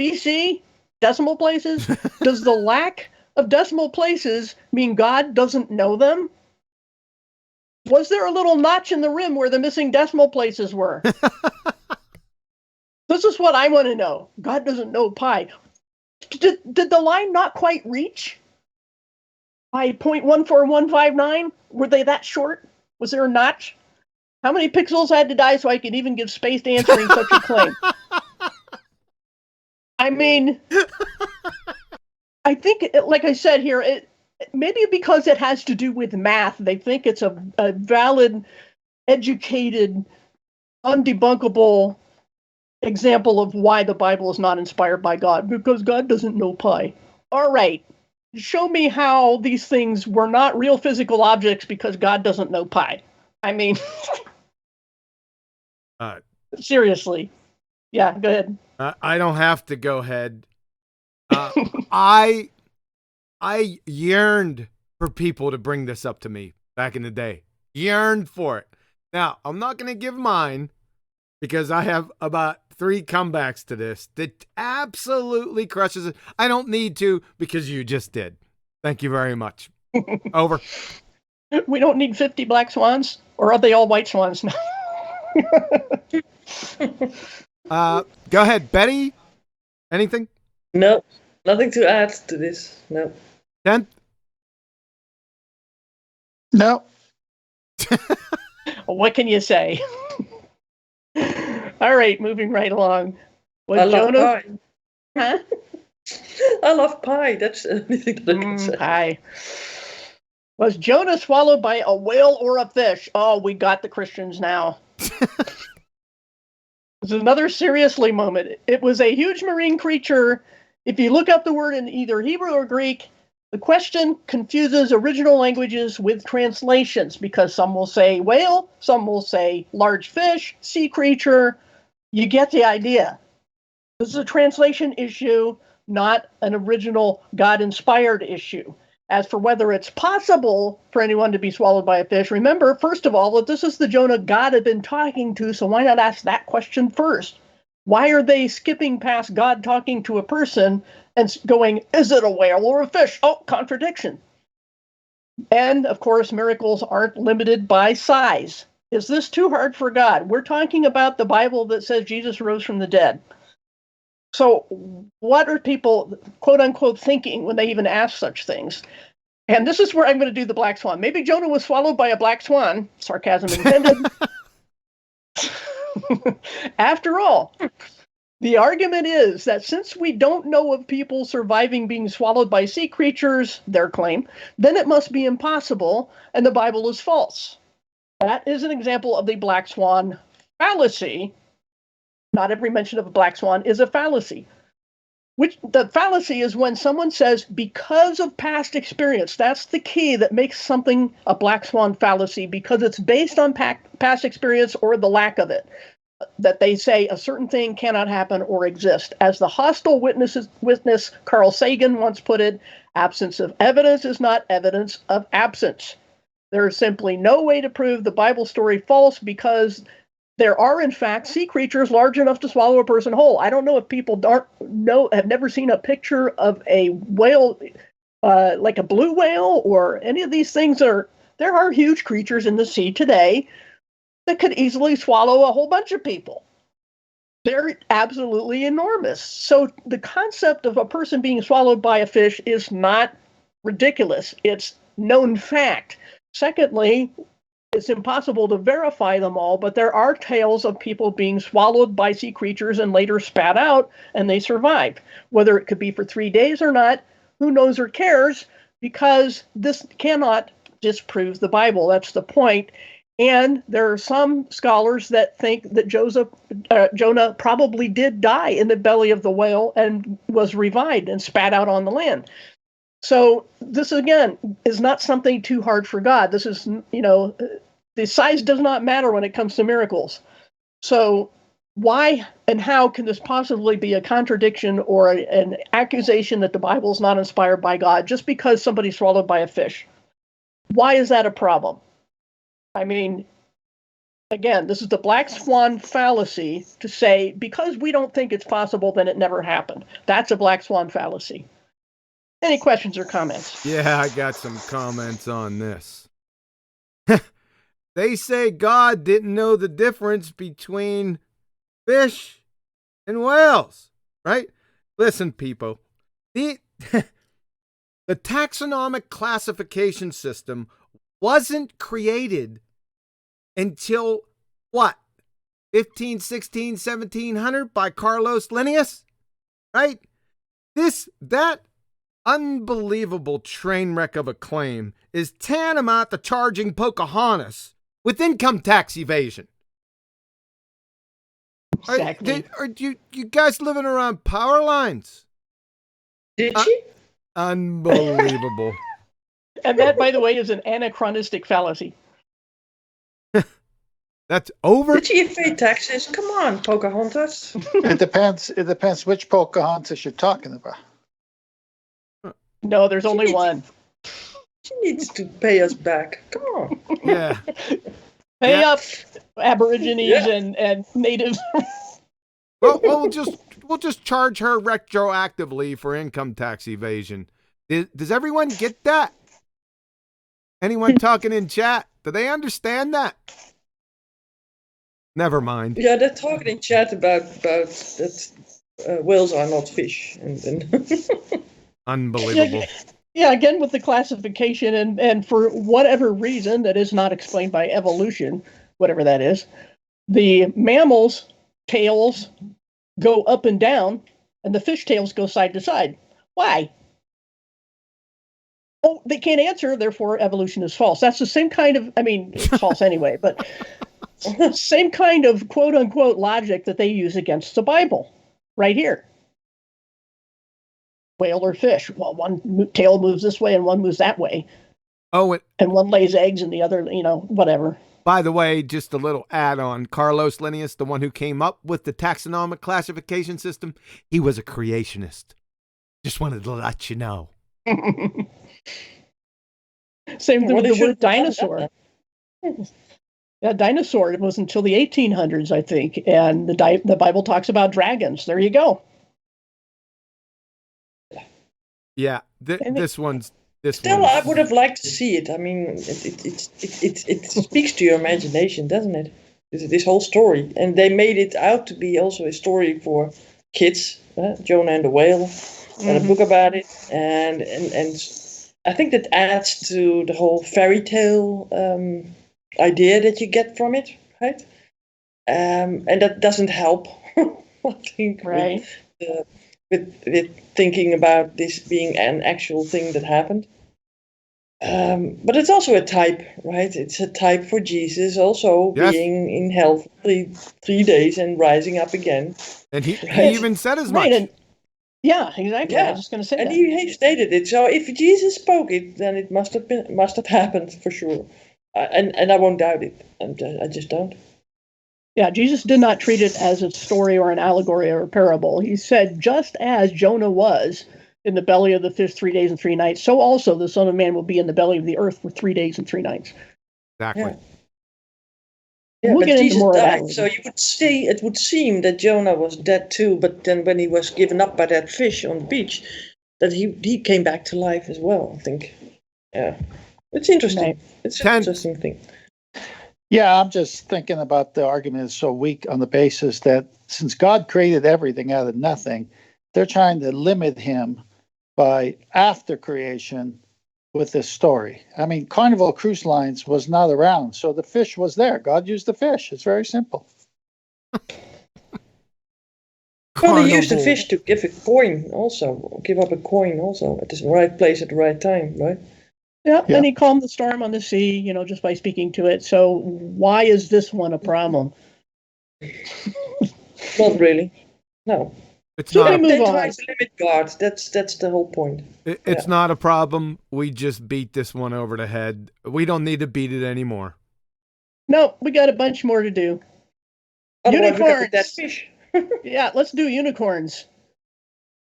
BC? Decimal places? Does the lack of decimal places mean God doesn't know them? Was there a little notch in the rim where the missing decimal places were? This is what I want to know. God doesn't know pi. Did the line not quite reach by 0.14159? Were they that short? Was there a notch? How many pixels had to die so I could even give space to answering such a claim? I mean, I think, like I said here, maybe because it has to do with math, they think it's a valid, educated, undebunkable example of why the Bible is not inspired by God, because God doesn't know pi. All right, show me how these things were not real physical objects because God doesn't know pi. I mean, seriously. Yeah, go ahead. I don't have to go ahead. I yearned for people to bring this up to me back in the day. Yearned for it. Now, I'm not going to give mine because I have about 3 comebacks to this that absolutely crushes it. I don't need to because you just did. Thank you very much. Over. We don't need 50 black swans, or are they all white swans now? Go ahead, Betty. Anything? No, nothing to add to this. No. 10th? No. What can you say? All right, moving right along. I love Jonah? pie. Huh? I love pie. That's the only thing that I can say. Pie. Was Jonah swallowed by a whale or a fish? Oh, we got the Christians now. This is another seriously moment. It was a huge marine creature. If you look up the word in either Hebrew or Greek, the question confuses original languages with translations because some will say whale, some will say large fish, sea creature. You get the idea. This is a translation issue, not an original God-inspired issue. As for whether it's possible for anyone to be swallowed by a fish, remember, first of all, that this is the Jonah God had been talking to, so why not ask that question first? Why are they skipping past God talking to a person and going, is it a whale or a fish? Oh, contradiction. And, of course, miracles aren't limited by size. Is this too hard for God? We're talking about the Bible that says Jesus rose from the dead. So what are people, quote unquote, thinking when they even ask such things? And this is where I'm going to do the black swan. Maybe Jonah was swallowed by a black swan, sarcasm intended. After all, the argument is that since we don't know of people surviving being swallowed by sea creatures, their claim, then it must be impossible, and the Bible is false. That is an example of the black swan fallacy. Not every mention of a black swan is a fallacy. Which the fallacy is when someone says, because of past experience. That's the key that makes something a black swan fallacy, because it's based on past experience or the lack of it. That they say a certain thing cannot happen or exist. As the hostile witness Carl Sagan once put it, absence of evidence is not evidence of absence. There is simply no way to prove the Bible story false because there are, in fact, sea creatures large enough to swallow a person whole. I don't know if people have never seen a picture of a whale, like a blue whale or any of these things. There are huge creatures in the sea today that could easily swallow a whole bunch of people. They're absolutely enormous. So the concept of a person being swallowed by a fish is not ridiculous. It's known fact. Secondly, it's impossible to verify them all, but there are tales of people being swallowed by sea creatures and later spat out, and they survived. Whether it could be for 3 days or not, who knows or cares, because this cannot disprove the Bible. That's the point. And there are some scholars that think that Jonah probably did die in the belly of the whale and was revived and spat out on the land. So this, again, is not something too hard for God. This is, the size does not matter when it comes to miracles. So why and how can this possibly be a contradiction or an accusation that the Bible is not inspired by God just because somebody's swallowed by a fish? Why is that a problem? I mean, again, this is the Black Swan fallacy to say, because we don't think it's possible, then it never happened. That's a Black Swan fallacy. Any questions or comments? Yeah, I got some comments on this. They say God didn't know the difference between fish and whales, right? Listen, people, the taxonomic classification system wasn't created until what? 15, 16, 1700 by Carlos Linnaeus, right? That unbelievable train wreck of a claim is tantamount to charging Pocahontas with income tax evasion. Exactly. Are you guys living around power lines? Did she? Unbelievable. And that, by the way, is an anachronistic fallacy. That's over? Did she evade taxes? Come on, Pocahontas. It depends which Pocahontas you're talking about. No, there's only one. She needs to pay us back. Come on. Yeah. Pay Yeah. up, Aborigines Yeah. and Native. Well, we'll just charge her retroactively for income tax evasion. Does everyone get that? Anyone talking in chat? Do they understand that? Never mind. Yeah, they're talking in chat about that whales are not fish. And Unbelievable. Yeah, again with the classification, and for whatever reason that is not explained by evolution, whatever that is, the mammals' tails go up and down, and the fish tails go side to side. Why? Oh, they can't answer, therefore evolution is false. That's the same kind of, I mean, it's false anyway, but same kind of quote-unquote logic that they use against the Bible, right here. Whale or fish. Well, one tail moves this way and one moves that way. Oh, and one lays eggs and the other, whatever. By the way, just a little add-on. Carlos Linnaeus, the one who came up with the taxonomic classification system, he was a creationist. Just wanted to let you know. Same thing with the word dinosaur. dinosaur. Yeah, dinosaur. It was until the 1800s, I think, and the Bible talks about dragons. There you go. Yeah, this one's. Still, I would have liked to see it. I mean, it speaks to your imagination, doesn't it? This whole story, and they made it out to be also a story for kids. Jonah and the whale, and a book about it, and I think that adds to the whole fairy tale idea that you get from it, right? And that doesn't help. I think, right? With thinking about this being an actual thing that happened. But it's also a type, right? It's a type for Jesus also being in hell for three days and rising up again. And he right? even said as much. And, yeah, exactly. Yeah. I was just going to say and that. he stated it. So if Jesus spoke it, then it must have happened for sure. And I won't doubt it. I just don't. Yeah, Jesus did not treat it as a story or an allegory or a parable. He said, just as Jonah was in the belly of the fish 3 days and 3 nights, so also the Son of Man will be in the belly of the earth for 3 days and 3 nights. Exactly. Yeah, we'll but get Jesus into more died, of that. So you would see, it would seem that Jonah was dead too, but then when he was given up by that fish on the beach, that he came back to life as well, I think. Yeah. It's interesting. Right. It's an interesting thing. Yeah, I'm just thinking about the argument is so weak on the basis that since God created everything out of nothing, they're trying to limit him by after creation with this story. I mean, Carnival Cruise Lines was not around, so the fish was there. God used the fish. It's very simple. Well, he used the fish to give up a coin also at the right place at the right time, right? Yeah, and he calmed the storm on the sea, just by speaking to it. So why is this one a problem? Not really. No. It's not. They try to limit God. That's the whole point. It's not a problem. We just beat this one over the head. We don't need to beat it anymore. No, we got a bunch more to do. Otherwise, Unicorns. that fish. Yeah, let's do unicorns.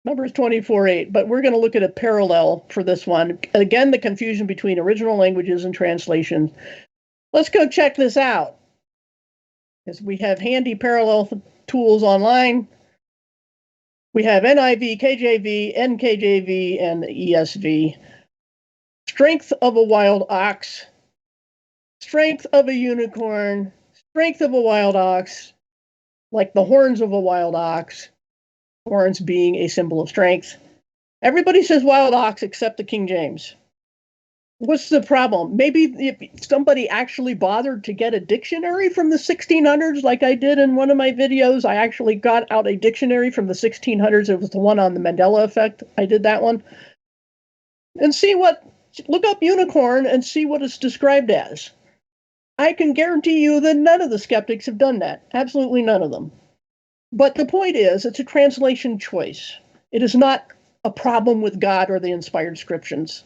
Number is 24:8, but we're going to look at a parallel for this one. Again, the confusion between original languages and translations. let's go check this out. Because we have handy parallel tools online. We have NIV, KJV, NKJV, and the ESV. Strength of a wild ox, strength of a unicorn, strength of a wild ox, like the horns of a wild ox, horns being a symbol of strength. Everybody says wild ox except the King James. What's the problem? Maybe if somebody actually bothered to get a dictionary from the 1600s, like I did in one of my videos. I actually got out a dictionary from the 1600s. It was the one on the Mandela effect. I did that one. And look up unicorn and see what it's described as. I can guarantee you that none of the skeptics have done that. Absolutely none of them. But the point is, it's a translation choice. It is not a problem with God or the inspired scriptures.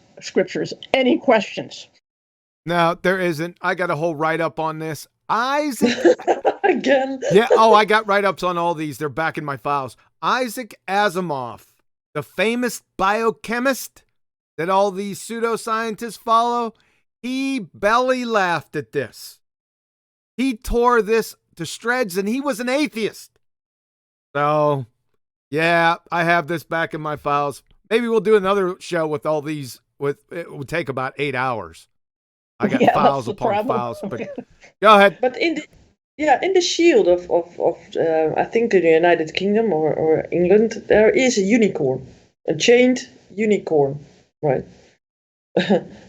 Any questions? No, there isn't. I got a whole write-up on this. Isaac. Again. Yeah. Oh, I got write-ups on all these. They're back in my files. Isaac Asimov, the famous biochemist that all these pseudoscientists follow, he belly laughed at this. He tore this to shreds, and he was an atheist. So, yeah, I have this back in my files. Maybe we'll do another show with all these. It would take about 8 hours. I got files upon files. But go ahead. But in the shield of I think in the United Kingdom or England, there is a unicorn, a chained unicorn, right?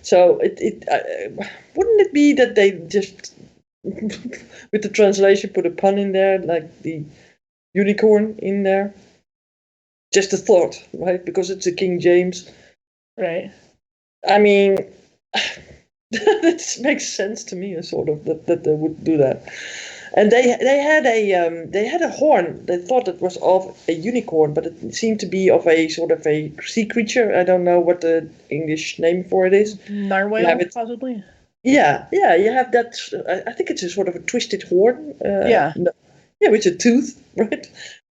So wouldn't it be that they just with the translation put a pun in there, like the unicorn in there? Just a thought, right? Because it's a King James, right? I mean, that makes sense to me, sort of, that they would do that. And they had a horn. They thought it was of a unicorn, but it seemed to be of a sort of a sea creature. I don't know what the English name for it is. Narwhal, possibly. Yeah. You have that. I think it's a sort of a twisted horn. Yeah, with a tooth, right?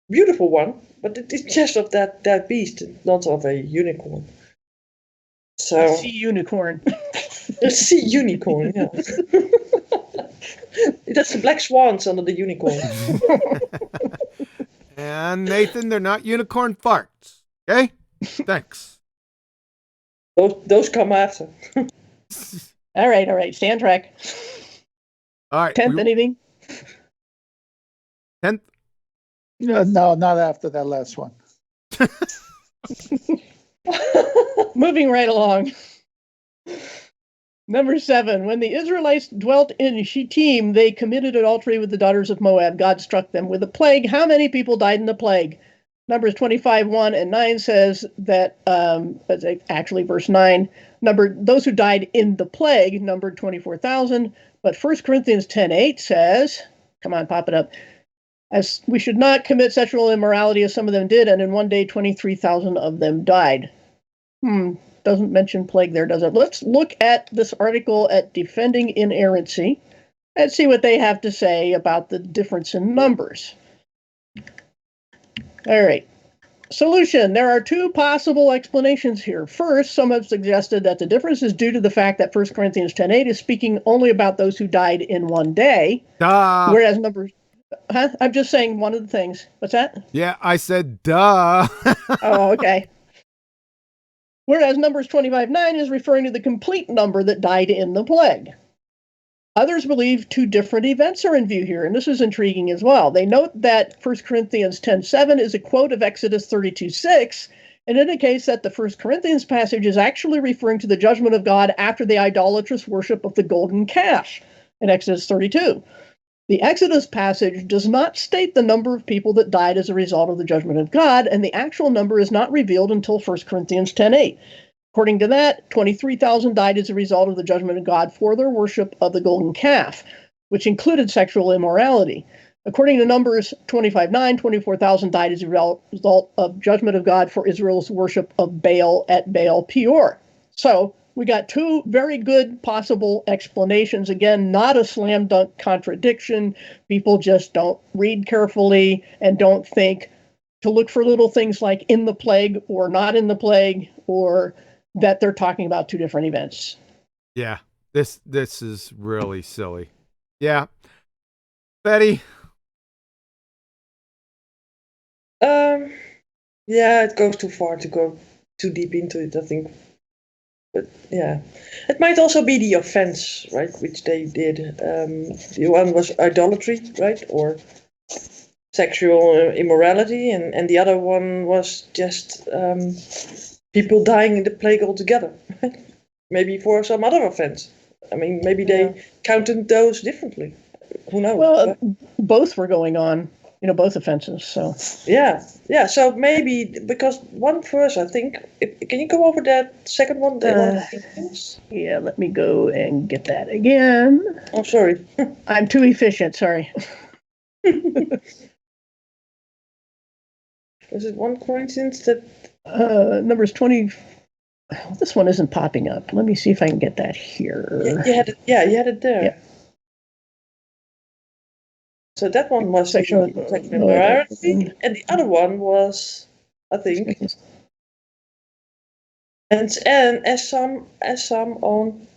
Beautiful one, but it's just of that beast, not of a unicorn. So a sea unicorn. A sea unicorn, yeah. That's the Black Swans under the unicorn. And Nathan, they're not unicorn farts. Okay? Thanks. Those come after. All right. Stand track. All right. 10th, anything? 10th? No, not after that last one. Moving right along. Number 7, when the Israelites dwelt in Shittim, they committed adultery with the daughters of Moab. God struck them with a plague. How many people died in the plague? Numbers 25:1 and 9 says that, actually verse 9, those who died in the plague numbered 24,000. But 1 Corinthians 10:8 says, come on, pop it up, as we should not commit sexual immorality as some of them did, and in one day 23,000 of them died. Doesn't mention plague there, does it? Let's look at this article at Defending Inerrancy and see what they have to say about the difference in numbers. All right. Solution. There are 2 possible explanations here. First, some have suggested that the difference is due to the fact that 1 Corinthians 10:8 is speaking only about those who died in one day, whereas numbers... Huh? I'm just saying one of the things. What's that? Yeah, I said duh. Oh, okay. Whereas Numbers 25:9 is referring to the complete number that died in the plague. Others believe 2 different events are in view here, and this is intriguing as well. They note that 1 Corinthians 10:7 is a quote of Exodus 32:6 and indicates that the 1 Corinthians passage is actually referring to the judgment of God after the idolatrous worship of the golden calf in Exodus 32. The Exodus passage does not state the number of people that died as a result of the judgment of God, and the actual number is not revealed until 1 Corinthians 10:8. According to that, 23,000 died as a result of the judgment of God for their worship of the golden calf, which included sexual immorality. According to Numbers 25:9, 24,000 died as a result of judgment of God for Israel's worship of Baal at Baal Peor. So we got 2 very good possible explanations. Again, not a slam dunk contradiction. People just don't read carefully and don't think to look for little things like in the plague or not in the plague, or that they're talking about 2 different events. Yeah. This is really silly. Yeah. Betty. Yeah, it goes too far to go too deep into it, I think. But yeah, it might also be the offense, right, which they did. The one was idolatry, right, or sexual immorality, and the other one was just people dying in the plague altogether. Maybe for some other offense. I mean, maybe they counted those differently. Who knows? Well, both were going on, both offenses. So yeah. So maybe because one verse, I think. Can you go over that second one? Yeah, let me go and get that again. Oh, sorry. I'm too efficient. Sorry. Was it 1 Corinthians that? Numbers 20. This one isn't popping up. Let me see if I can get that here. You had it. Yeah, you had it there. Yeah. So that one was Sexual immorality, and the other one was, I think, and as some on,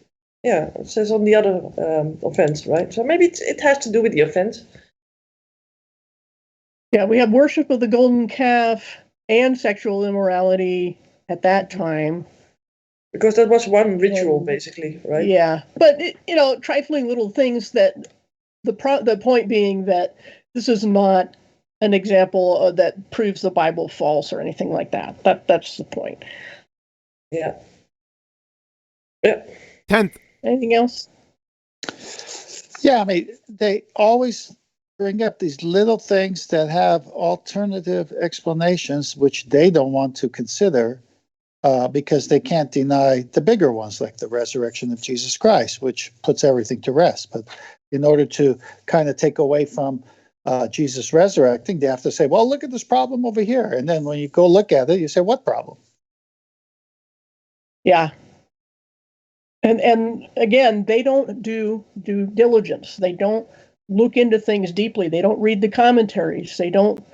it says on the other offense, right? So maybe it has to do with the offense. Yeah, we have worship of the golden calf and sexual immorality at that time. Because that was one ritual, basically, right? Yeah, but trifling little things that the point being that this is not an example that proves the Bible false or anything like that. That's the point. Yeah. 10th. Anything else? Yeah, I mean, they always bring up these little things that have alternative explanations, which they don't want to consider because they can't deny the bigger ones, like the resurrection of Jesus Christ, which puts everything to rest. But in order to kind of take away from Jesus resurrecting, they have to say, well, look at this problem over here. And then when you go look at it, you say, what problem? Yeah. And again, they don't do due diligence. They don't look into things deeply. They don't read the commentaries. They don't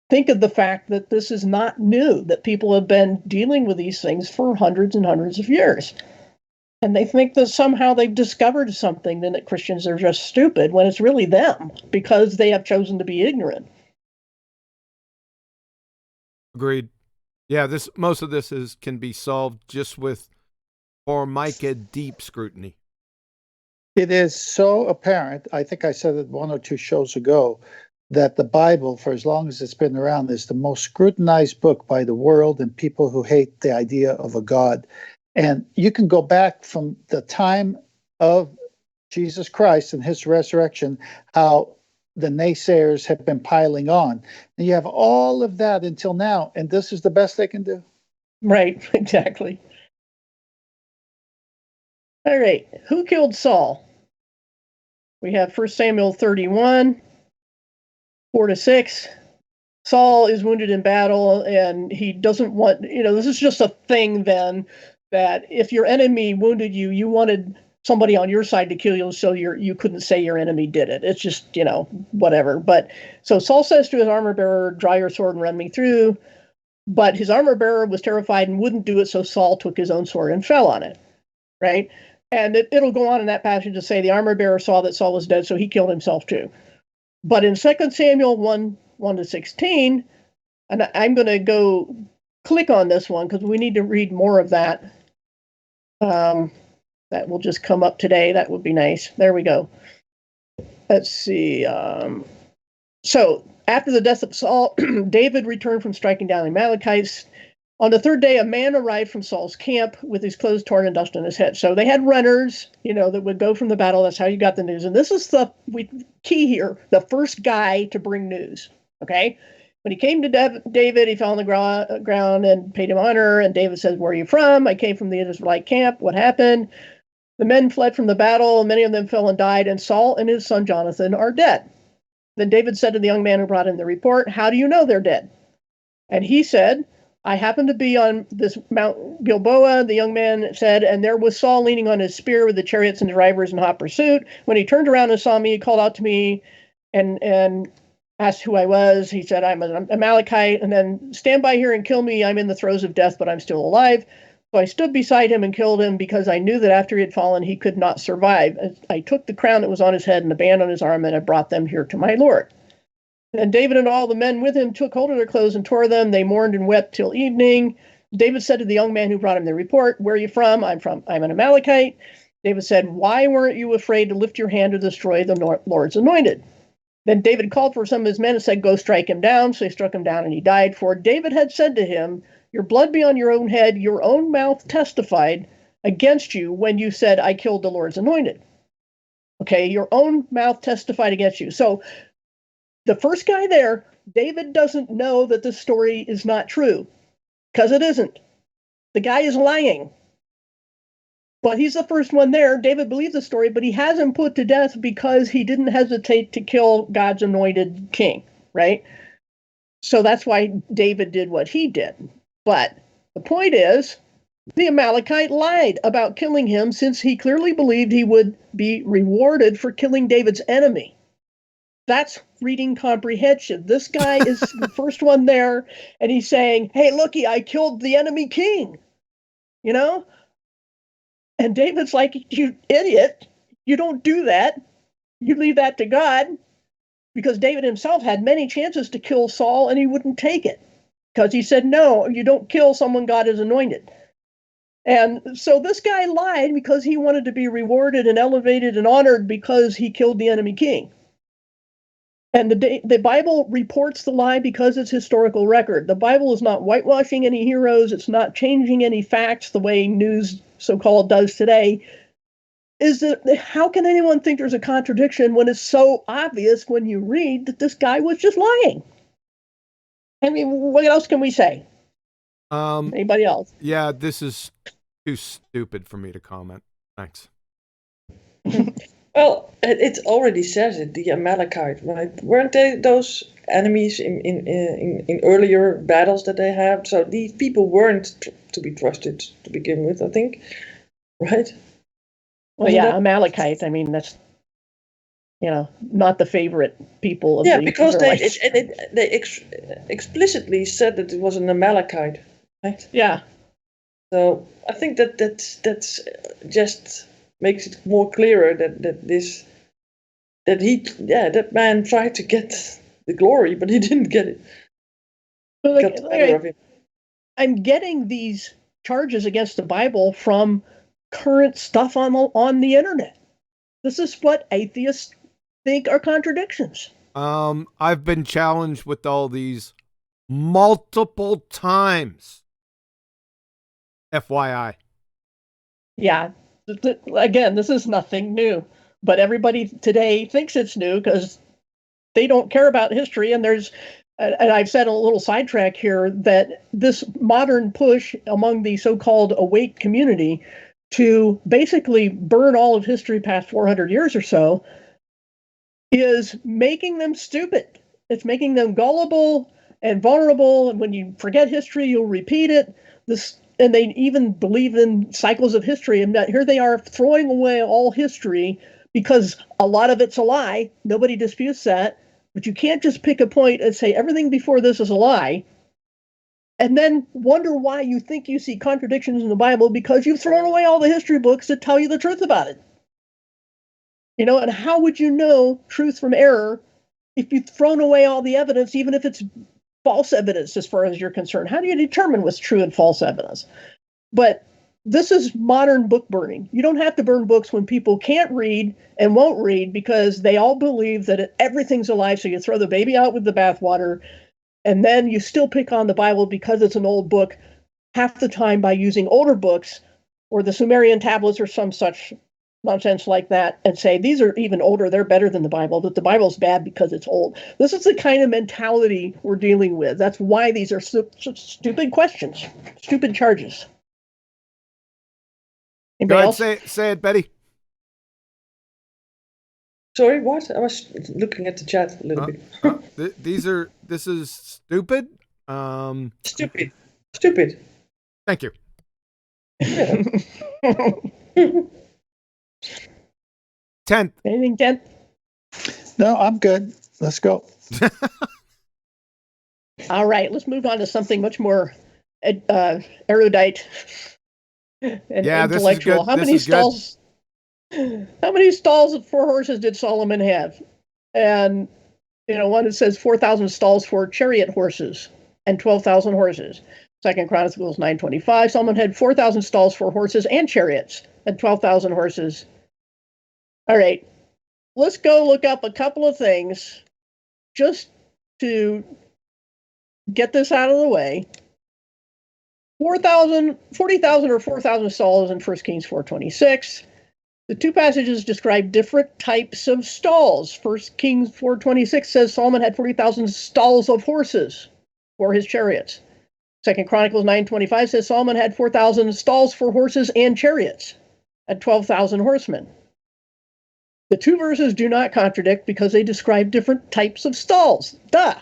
think of the fact that this is not new, that people have been dealing with these things for hundreds and hundreds of years. And they think that somehow they've discovered something, and that Christians are just stupid, when it's really them, because they have chosen to be ignorant. Agreed. Yeah, most of this can be solved just with Formica deep scrutiny. It is so apparent, I think I said it 1 or 2 shows ago, that the Bible, for as long as it's been around, is the most scrutinized book by the world and people who hate the idea of a God. And you can go back from the time of Jesus Christ and his resurrection, how the naysayers have been piling on. And you have all of that until now, and this is the best they can do. Right, exactly. All right, who killed Saul? We have 1 Samuel 31, 4-6. Saul is wounded in battle, and he doesn't want, this is just a thing then, that if your enemy wounded you, you wanted somebody on your side to kill you, so you couldn't say your enemy did it. It's just, whatever. But so Saul says to his armor bearer, draw your sword and run me through. But his armor bearer was terrified and wouldn't do it, so Saul took his own sword and fell on it, right? And it'll go on in that passage to say the armor bearer saw that Saul was dead, so he killed himself too. But in 2 Samuel 1:1-16, and I'm going to go click on this one because we need to read more of that. That will just come up today. That would be nice. There we go. Let's see. So after the death of Saul, David returned from striking down the Amalekites. On the third day, a man arrived from Saul's camp with his clothes torn and dust on his head. So they had runners, that would go from the battle. That's how you got the news. And this is the key here, the first guy to bring news, okay? When he came to David, he fell on the ground and paid him honor. And David says, where are you from? I came from the Israelite camp. What happened? The men fled from the battle. Many of them fell and died. And Saul and his son Jonathan are dead. Then David said to the young man who brought in the report, how do you know they're dead? And he said, I happened to be on this Mount Gilboa, the young man said, and there was Saul leaning on his spear with the chariots and drivers in hot pursuit. When he turned around and saw me, he called out to me and asked who I was. He said, I'm an Amalekite, and then stand by here and kill me. I'm in the throes of death, but I'm still alive. So I stood beside him and killed him because I knew that after he had fallen, he could not survive. I took the crown that was on his head and the band on his arm, and I brought them here to my Lord. And David and all the men with him took hold of their clothes and tore them. They mourned and wept till evening. David said to the young man who brought him the report, "Where are you from?" I'm an Amalekite." David said, "Why weren't you afraid to lift your hand to destroy the Lord's anointed?" Then David called for some of his men and said, "Go strike him down." So they struck him down and he died. For David had said to him, "Your blood be on your own head. Your own mouth testified against you when you said, 'I killed the Lord's anointed.'" Okay, your own mouth testified against you. So the first guy there, David doesn't know that this story is not true, because it isn't. The guy is lying. But he's the first one there. David believes the story, but he has him put to death because he didn't hesitate to kill God's anointed king, right? So that's why David did what he did. But the point is, the Amalekite lied about killing him, since he clearly believed he would be rewarded for killing David's enemy. That's reading comprehension. This guy is the first one there, and he's saying, "Hey, looky, I killed the enemy king," you know? And David's like, "You idiot, you don't do that. You leave that to God," because David himself had many chances to kill Saul, and he wouldn't take it, because he said, "No, you don't kill someone God has anointed." And so this guy lied because he wanted to be rewarded and elevated and honored because he killed the enemy king. And the Bible reports the lie because it's historical record. The Bible is not whitewashing any heroes. It's not changing any facts the way news so-called does today. How can anyone think there's a contradiction when it's so obvious when you read that this guy was just lying? I mean, what else can we say? Anybody else? Yeah, this is too stupid for me to comment. Thanks. Well, it already says it, the Amalekite, right? Weren't they those enemies in earlier battles that they had? So these people weren't to be trusted to begin with, I think, right? Well, yeah, Amalekite. I mean, that's, not the favorite people of the because Israelites. they explicitly said that it was an Amalekite, right? Yeah. So I think that's just makes it more clearer that man tried to get the glory, but he didn't get it. Got the better of him. I'm getting these charges against the Bible from current stuff on the internet. This is what atheists think are contradictions. I've been challenged with all these multiple times. FYI. Yeah. Again, this is nothing new, but everybody today thinks it's new because they don't care about history. And I've said a little sidetrack here that this modern push among the so-called awake community to basically burn all of history past 400 years or so is making them stupid. It's making them gullible and vulnerable. And when you forget history, you'll repeat it. And they even believe in cycles of history. And that here they are throwing away all history because a lot of it's a lie. Nobody disputes that. But you can't just pick a point and say everything before this is a lie, and then wonder why you think you see contradictions in the Bible because you've thrown away all the history books that tell you the truth about it. And how would you know truth from error if you've thrown away all the evidence, even if it's false evidence as far as you're concerned? How do you determine what's true and false evidence? But this is modern book burning. You don't have to burn books when people can't read and won't read because they all believe that everything's a lie. So you throw the baby out with the bathwater, and then you still pick on the Bible because it's an old book half the time by using older books or the Sumerian tablets or some such nonsense like that and say these are even older, they're better than the Bible, but the Bible's bad because it's old. This is the kind of mentality we're dealing with. That's why these are stupid questions, stupid charges. Go ahead, say it, Betty. Sorry, what? I was looking at the chat a little bit. This is stupid. Stupid. Thank you. Yeah. 10th. Anything, 10th? No, I'm good. Let's go. All right, let's move on to something much more erudite. and Yeah, this is intellectual. good. This is good. How many stalls for horses did Solomon have? And one that says 4,000 stalls for chariot horses and 12,000 horses. Second Chronicles 9:25. Solomon had 4,000 stalls for horses and chariots and 12,000 horses. All right, let's go look up a couple of things just to get this out of the way. 40,000 or 4,000 stalls in 1 Kings 4:26. The two passages describe different types of stalls. 1 Kings 4:26 says Solomon had 40,000 stalls of horses for his chariots. 2 Chronicles 9:25 says Solomon had 4,000 stalls for horses and chariots and 12,000 horsemen. The two verses do not contradict because they describe different types of stalls. Duh!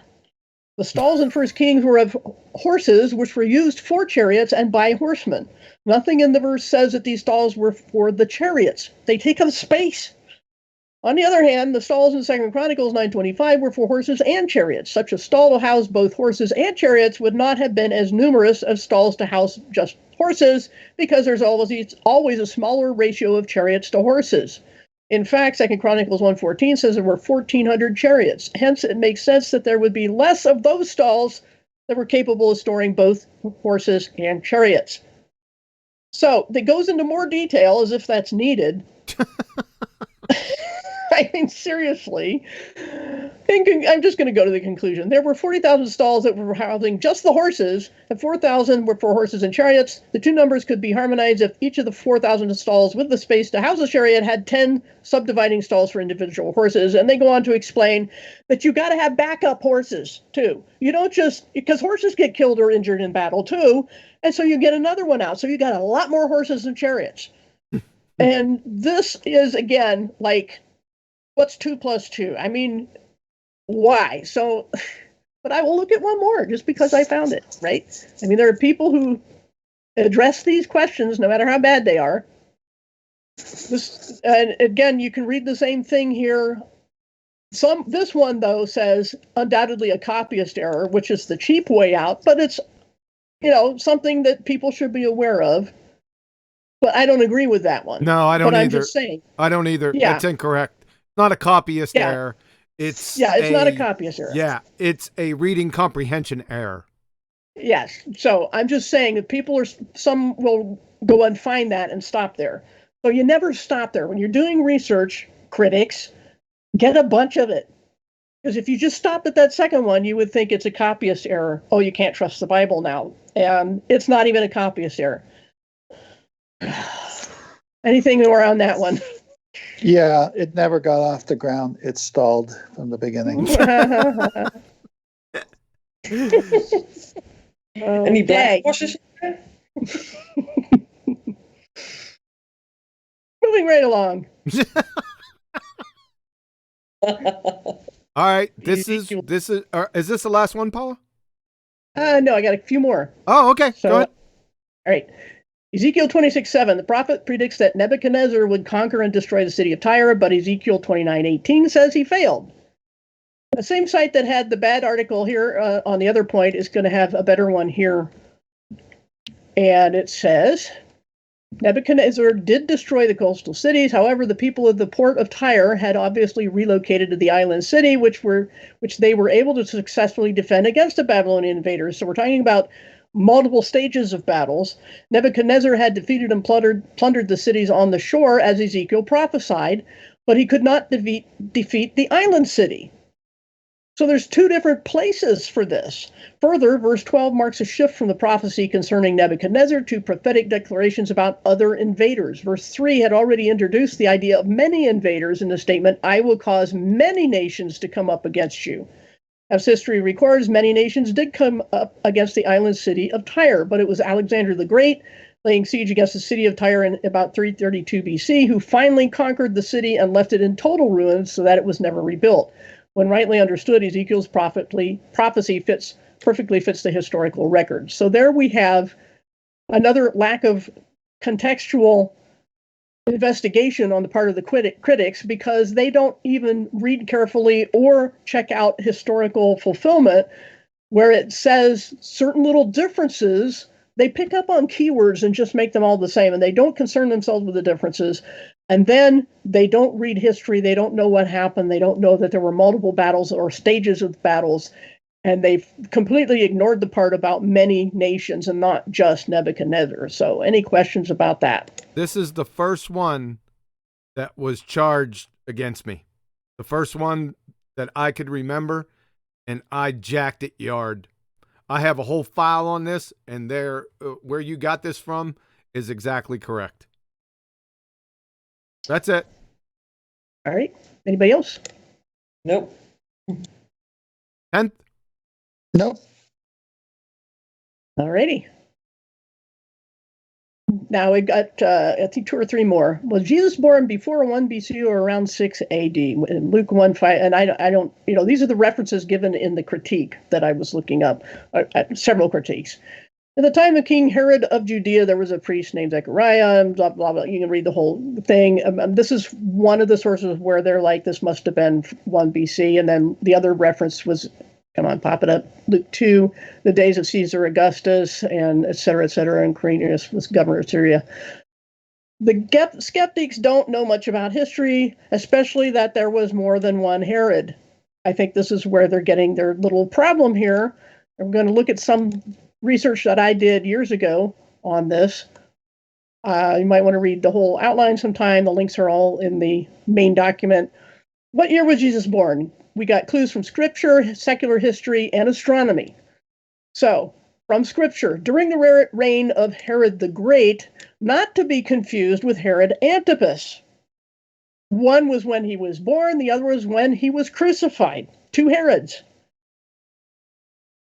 The stalls in 1 Kings were of horses, which were used for chariots and by horsemen. Nothing in the verse says that these stalls were for the chariots. They take up space. On the other hand, the stalls in 2 Chronicles 9:25 were for horses and chariots. Such a stall to house both horses and chariots would not have been as numerous as stalls to house just horses, because there's always a smaller ratio of chariots to horses. In fact, 2 Chronicles 1:14 says there were 1,400 chariots. Hence, it makes sense that there would be less of those stalls that were capable of storing both horses and chariots. So, it goes into more detail as if that's needed. I mean, seriously. I'm just going to go to the conclusion. There were 40,000 stalls that were housing just the horses, and 4,000 were for horses and chariots. The two numbers could be harmonized if each of the 4,000 stalls with the space to house a chariot had 10 subdividing stalls for individual horses. And they go on to explain that you got to have backup horses, too. You don't just, because horses get killed or injured in battle, too. And so you get another one out. So you got a lot more horses than chariots. And this is, again, like, what's 2 + 2? I mean, why? So, but I will look at one more just because I found it, right? I mean, there are people who address these questions no matter how bad they are. And again, you can read the same thing here. This one, though, says undoubtedly a copyist error, which is the cheap way out, but it's, something that people should be aware of. But I don't agree with that one. No, I don't either. I'm just saying. I don't either. Yeah. That's incorrect. It's not a copyist error. It's not a copyist error. Yeah, it's a reading comprehension error. Yes. So I'm just saying that some will go and find that and stop there. So you never stop there. When you're doing research, critics, get a bunch of it. Because if you just stopped at that second one, you would think it's a copyist error. Oh, you can't trust the Bible now. And it's not even a copyist error. Anything more on that one? Yeah, it never got off the ground. It stalled from the beginning. Any black horses? Moving right along. All right, is this the last one, Paula? No, I got a few more. Oh, okay. So, go ahead. All right. Ezekiel 26:7, the prophet predicts that Nebuchadnezzar would conquer and destroy the city of Tyre, but Ezekiel 29:18 says he failed. The same site that had the bad article here on the other point is going to have a better one here. And it says, Nebuchadnezzar did destroy the coastal cities. However, the people of the port of Tyre had obviously relocated to the island city, which they were able to successfully defend against the Babylonian invaders. So we're talking about multiple stages of battles. Nebuchadnezzar had defeated and plundered the cities on the shore, as Ezekiel prophesied, but he could not defeat the island city. So there's two different places for this. Further, verse 12 marks a shift from the prophecy concerning Nebuchadnezzar to prophetic declarations about other invaders. Verse 3 had already introduced the idea of many invaders in the statement, I will cause many nations to come up against you. As history records, many nations did come up against the island city of Tyre, but it was Alexander the Great, laying siege against the city of Tyre in about 332 BC, who finally conquered the city and left it in total ruins so that it was never rebuilt. When rightly understood, Ezekiel's prophecy perfectly fits the historical record. So there we have another lack of contextual investigation on the part of the critics, because they don't even read carefully or check out historical fulfillment, where it says certain little differences they pick up on keywords and just make them all the same, and they don't concern themselves with the differences. And then they don't read history. They don't know what happened. They don't know that there were multiple battles or stages of battles. And they've completely ignored the part about many nations and not just Nebuchadnezzar. So any questions about that? This is the first one that was charged against me. The first one that I could remember, and I jacked it yard. I have a whole file on this, and there, where you got this from is exactly correct. That's it. All right. Anybody else? Nope. 10th. Nope. All righty. Now we got, I think, 2 or 3 more. Was Jesus born before 1 BC or around 6 AD? In Luke 1:5, and I don't, these are the references given in the critique that I was looking up, several critiques. In the time of King Herod of Judea, there was a priest named Zechariah, and blah, blah, blah. You can read the whole thing. This is one of the sources where they're like, this must have been 1 BC. And then the other reference was, come on, pop it up, Luke 2, the days of Caesar Augustus, and et cetera, and Quirinius was governor of Syria. The skeptics don't know much about history, especially that there was more than one Herod. I think this is where they're getting their little problem here. I'm going to look at some research that I did years ago on this. You might want to read the whole outline sometime. The links are all in the main document. What year was Jesus born? We got clues from scripture, secular history, and astronomy. So, from scripture, during the reign of Herod the Great, not to be confused with Herod Antipas. One was when he was born, the other was when he was crucified. 2 Herods.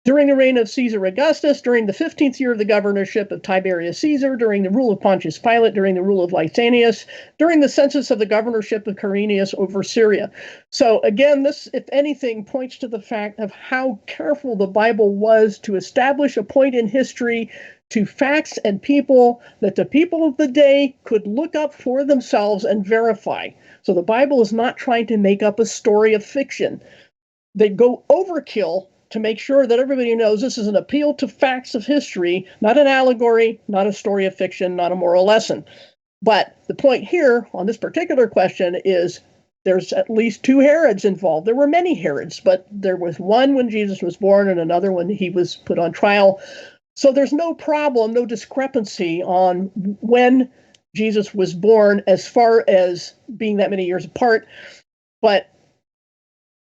During the reign of Caesar Augustus, during the 15th year of the governorship of Tiberius Caesar, during the rule of Pontius Pilate, during the rule of Lysanias, during the census of the governorship of Quirinius over Syria. So again, this, if anything, points to the fact of how careful the Bible was to establish a point in history to facts and people that the people of the day could look up for themselves and verify. So the Bible is not trying to make up a story of fiction. They go overkill to make sure that everybody knows this is an appeal to facts of history, not an allegory, not a story of fiction, not a moral lesson. But the point here on this particular question is there's at least 2 Herods involved. There were many Herods, but there was one when Jesus was born and another when he was put on trial. So there's no problem, no discrepancy on when Jesus was born as far as being that many years apart. But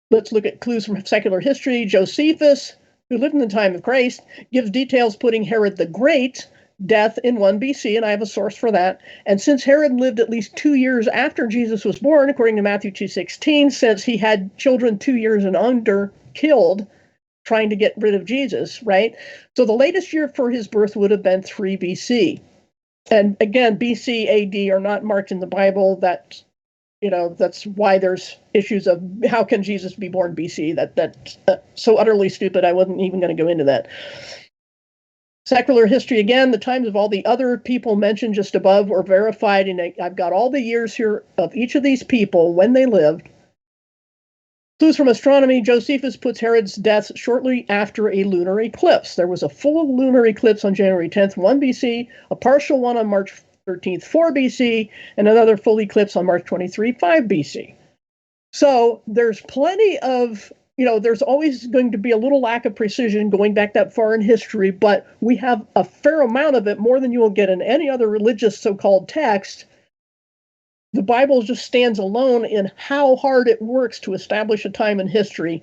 let's look at clues from secular history. Josephus, who lived in the time of Christ, gives details putting Herod the Great death in 1 BC, and I have a source for that. And since Herod lived at least 2 years after Jesus was born, according to Matthew 2:16, says he had children 2 years and under killed trying to get rid of Jesus, right? So the latest year for his birth would have been 3 BC. And again, BC, AD are not marked in the Bible. That's why there's issues of how can Jesus be born BC? That's so utterly stupid. I wasn't even going to go into that. Secular history, again, the times of all the other people mentioned just above were verified, and I've got all the years here of each of these people when they lived. Clues from astronomy, Josephus puts Herod's death shortly after a lunar eclipse. There was a full lunar eclipse on January 10th, 1 BC, a partial one on March 13th, 4 BC, and another full eclipse on March 23, 5 BC. So there's plenty of, there's always going to be a little lack of precision going back that far in history, but we have a fair amount of it, more than you will get in any other religious so-called text. The Bible just stands alone in how hard it works to establish a time in history,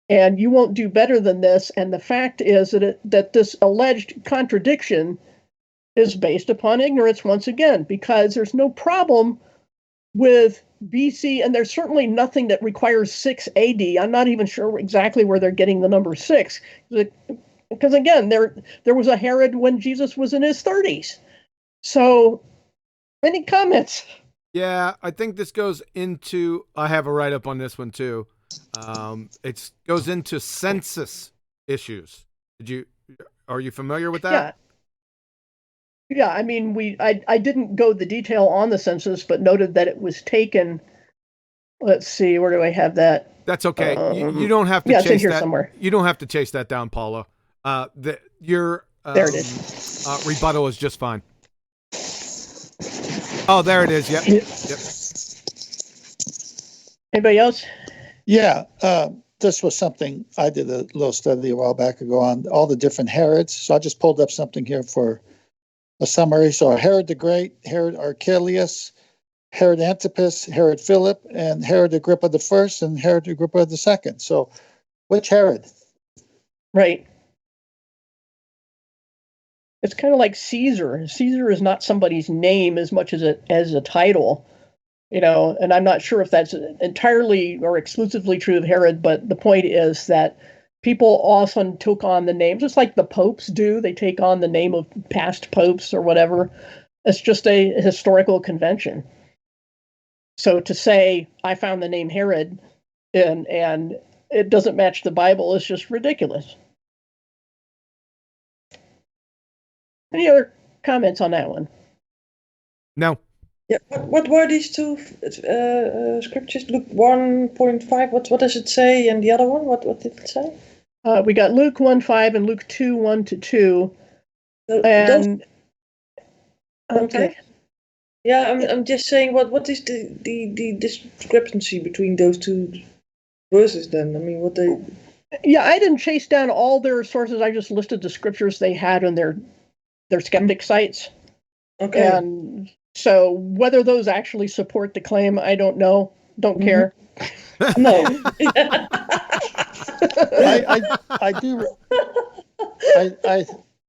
and you won't do better than this. And the fact is that this alleged contradiction is based upon ignorance once again, because there's no problem with BC, and there's certainly nothing that requires 6 AD. I'm not even sure exactly where they're getting the number 6, because again, there was a Herod when Jesus was in his 30s. So, any comments? Yeah, I think this goes into, I have a write-up on this one too. It goes into census issues. Are you familiar with that? Yeah. Yeah, I mean, I didn't go the detail on the census, but noted that it was taken. Let's see, where do I have that? That's okay. You don't have to it's chase in here that. somewhere. You don't have to chase that down, Paula. There it is. rebuttal is just fine. Oh, there it is. Yep. Yep. Anybody else? Yeah, this was something I did a little study a while back ago on all the different Herods. So I just pulled up something here for a summary. So Herod the Great, Herod Archelaus, Herod Antipas, Herod Philip, and Herod Agrippa the First, and Herod Agrippa the Second. So which Herod? Right. It's kind of like Caesar. Caesar is not somebody's name as much as a title, and I'm not sure if that's entirely or exclusively true of Herod, but the point is that people often took on the name, just like the popes do. They take on the name of past popes or whatever. It's just a historical convention. So to say, I found the name Herod and it doesn't match the Bible is just ridiculous. Any other comments on that one? No. Yeah. What were these two scriptures? Luke 1.5. What does it say? And the other one, what did it say? We got Luke 1:5 and Luke 2:1-2. And okay. Yeah, I'm just saying what is the discrepancy between those two verses then? I mean, what they... Yeah, I didn't chase down all their sources. I just listed the scriptures they had on their skeptic sites. Okay. And so whether those actually support the claim, I don't know. Don't care. No.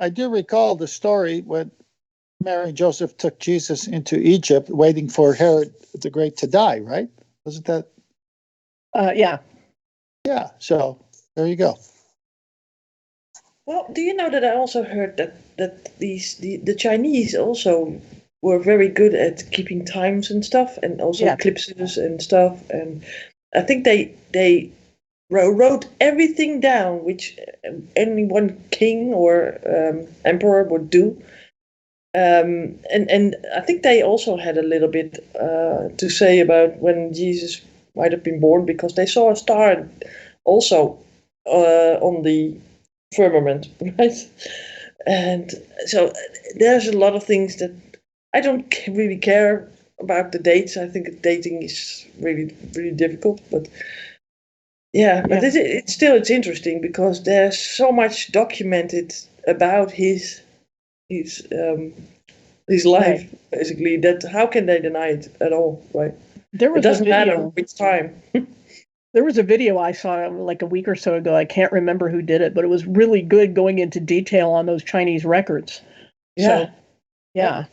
I do recall the story when Mary and Joseph took Jesus into Egypt, waiting for Herod the Great to die. Right? Wasn't that? Yeah. Yeah. So there you go. Well, do you know that I also heard that the Chinese also were very good at keeping times and stuff, and also eclipses and stuff, and I think they wrote everything down which any one king or emperor would do, and I think they also had a little bit to say about when Jesus might have been born, because they saw a star also on the firmament, right? And so there's a lot of things that I don't really care about the dates. I think dating is really, really difficult, but but it's interesting because there's so much documented about his life, basically, that how can they deny it at all, right? It doesn't matter which time. There was a video I saw like a week or so ago. I can't remember who did it, but it was really good going into detail on those Chinese records. Yeah. So, yeah.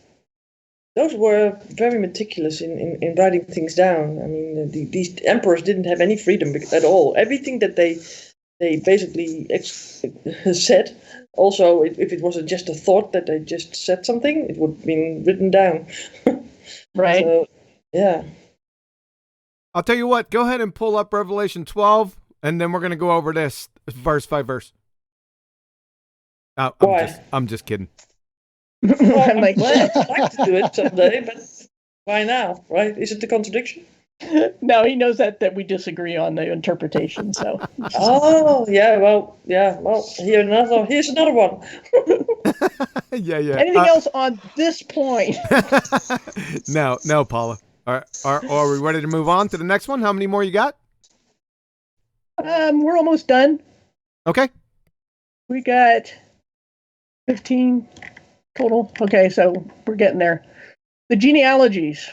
Those were very meticulous in writing things down. I mean, these emperors didn't have any freedom at all. Everything that they basically said, also, if it wasn't just a thought that they just said something, it would have been written down. Right. So, yeah. I'll tell you what, go ahead and pull up Revelation 12, and then we're going to go over this verse by verse. I'm just kidding. Well, I'm glad. I'd like to do it someday, but why now, right? Is it a contradiction? No, he knows that we disagree on the interpretation, so. Oh, yeah, well, here's another one. Yeah. Anything else on this point? No, Paula. Are we ready to move on to the next one? How many more you got? We're almost done. Okay. We got 15 total. Okay, so we're getting there. The genealogies,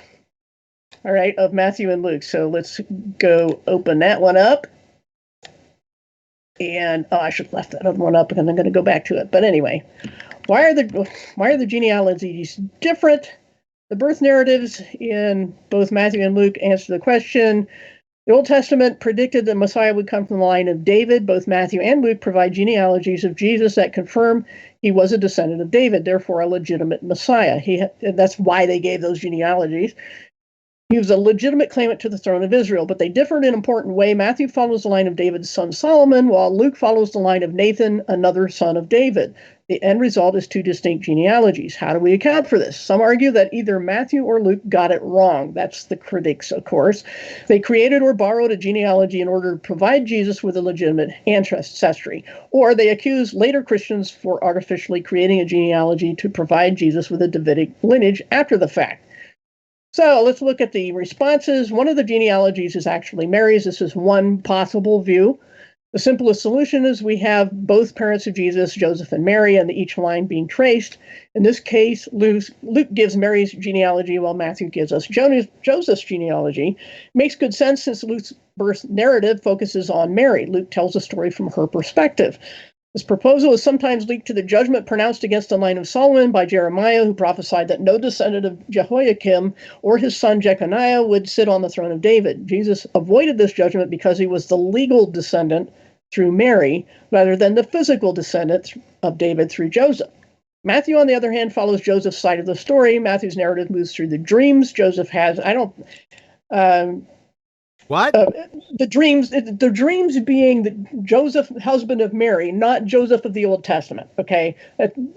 all right, of Matthew and Luke. So let's go open that one up. And I should have left that other one up because I'm going to go back to it. But anyway, why are the genealogies different? The birth narratives in both Matthew and Luke answer the question. The Old Testament predicted that Messiah would come from the line of David. Both Matthew and Luke provide genealogies of Jesus that confirm he was a descendant of David, therefore a legitimate Messiah. That's why they gave those genealogies. He was a legitimate claimant to the throne of Israel, but they differed in an important way. Matthew follows the line of David's son Solomon, while Luke follows the line of Nathan, another son of David. The end result is two distinct genealogies. How do we account for this? Some argue that either Matthew or Luke got it wrong. That's the critics, of course. They created or borrowed a genealogy in order to provide Jesus with a legitimate ancestry. Or they accuse later Christians for artificially creating a genealogy to provide Jesus with a Davidic lineage after the fact. So let's look at the responses. One of the genealogies is actually Mary's. This is one possible view. The simplest solution is we have both parents of Jesus, Joseph and Mary, and each line being traced. In this case, Luke gives Mary's genealogy while Matthew gives us Joseph's genealogy. It makes good sense since Luke's birth narrative focuses on Mary. Luke tells the story from her perspective. This proposal is sometimes linked to the judgment pronounced against the line of Solomon by Jeremiah, who prophesied that no descendant of Jehoiakim or his son Jeconiah would sit on the throne of David. Jesus avoided this judgment because he was the legal descendant through Mary, rather than the physical descendant of David through Joseph. Matthew, on the other hand, follows Joseph's side of the story. Matthew's narrative moves through the dreams Joseph has. The dreams being the Joseph, husband of Mary, not Joseph of the Old Testament. Okay,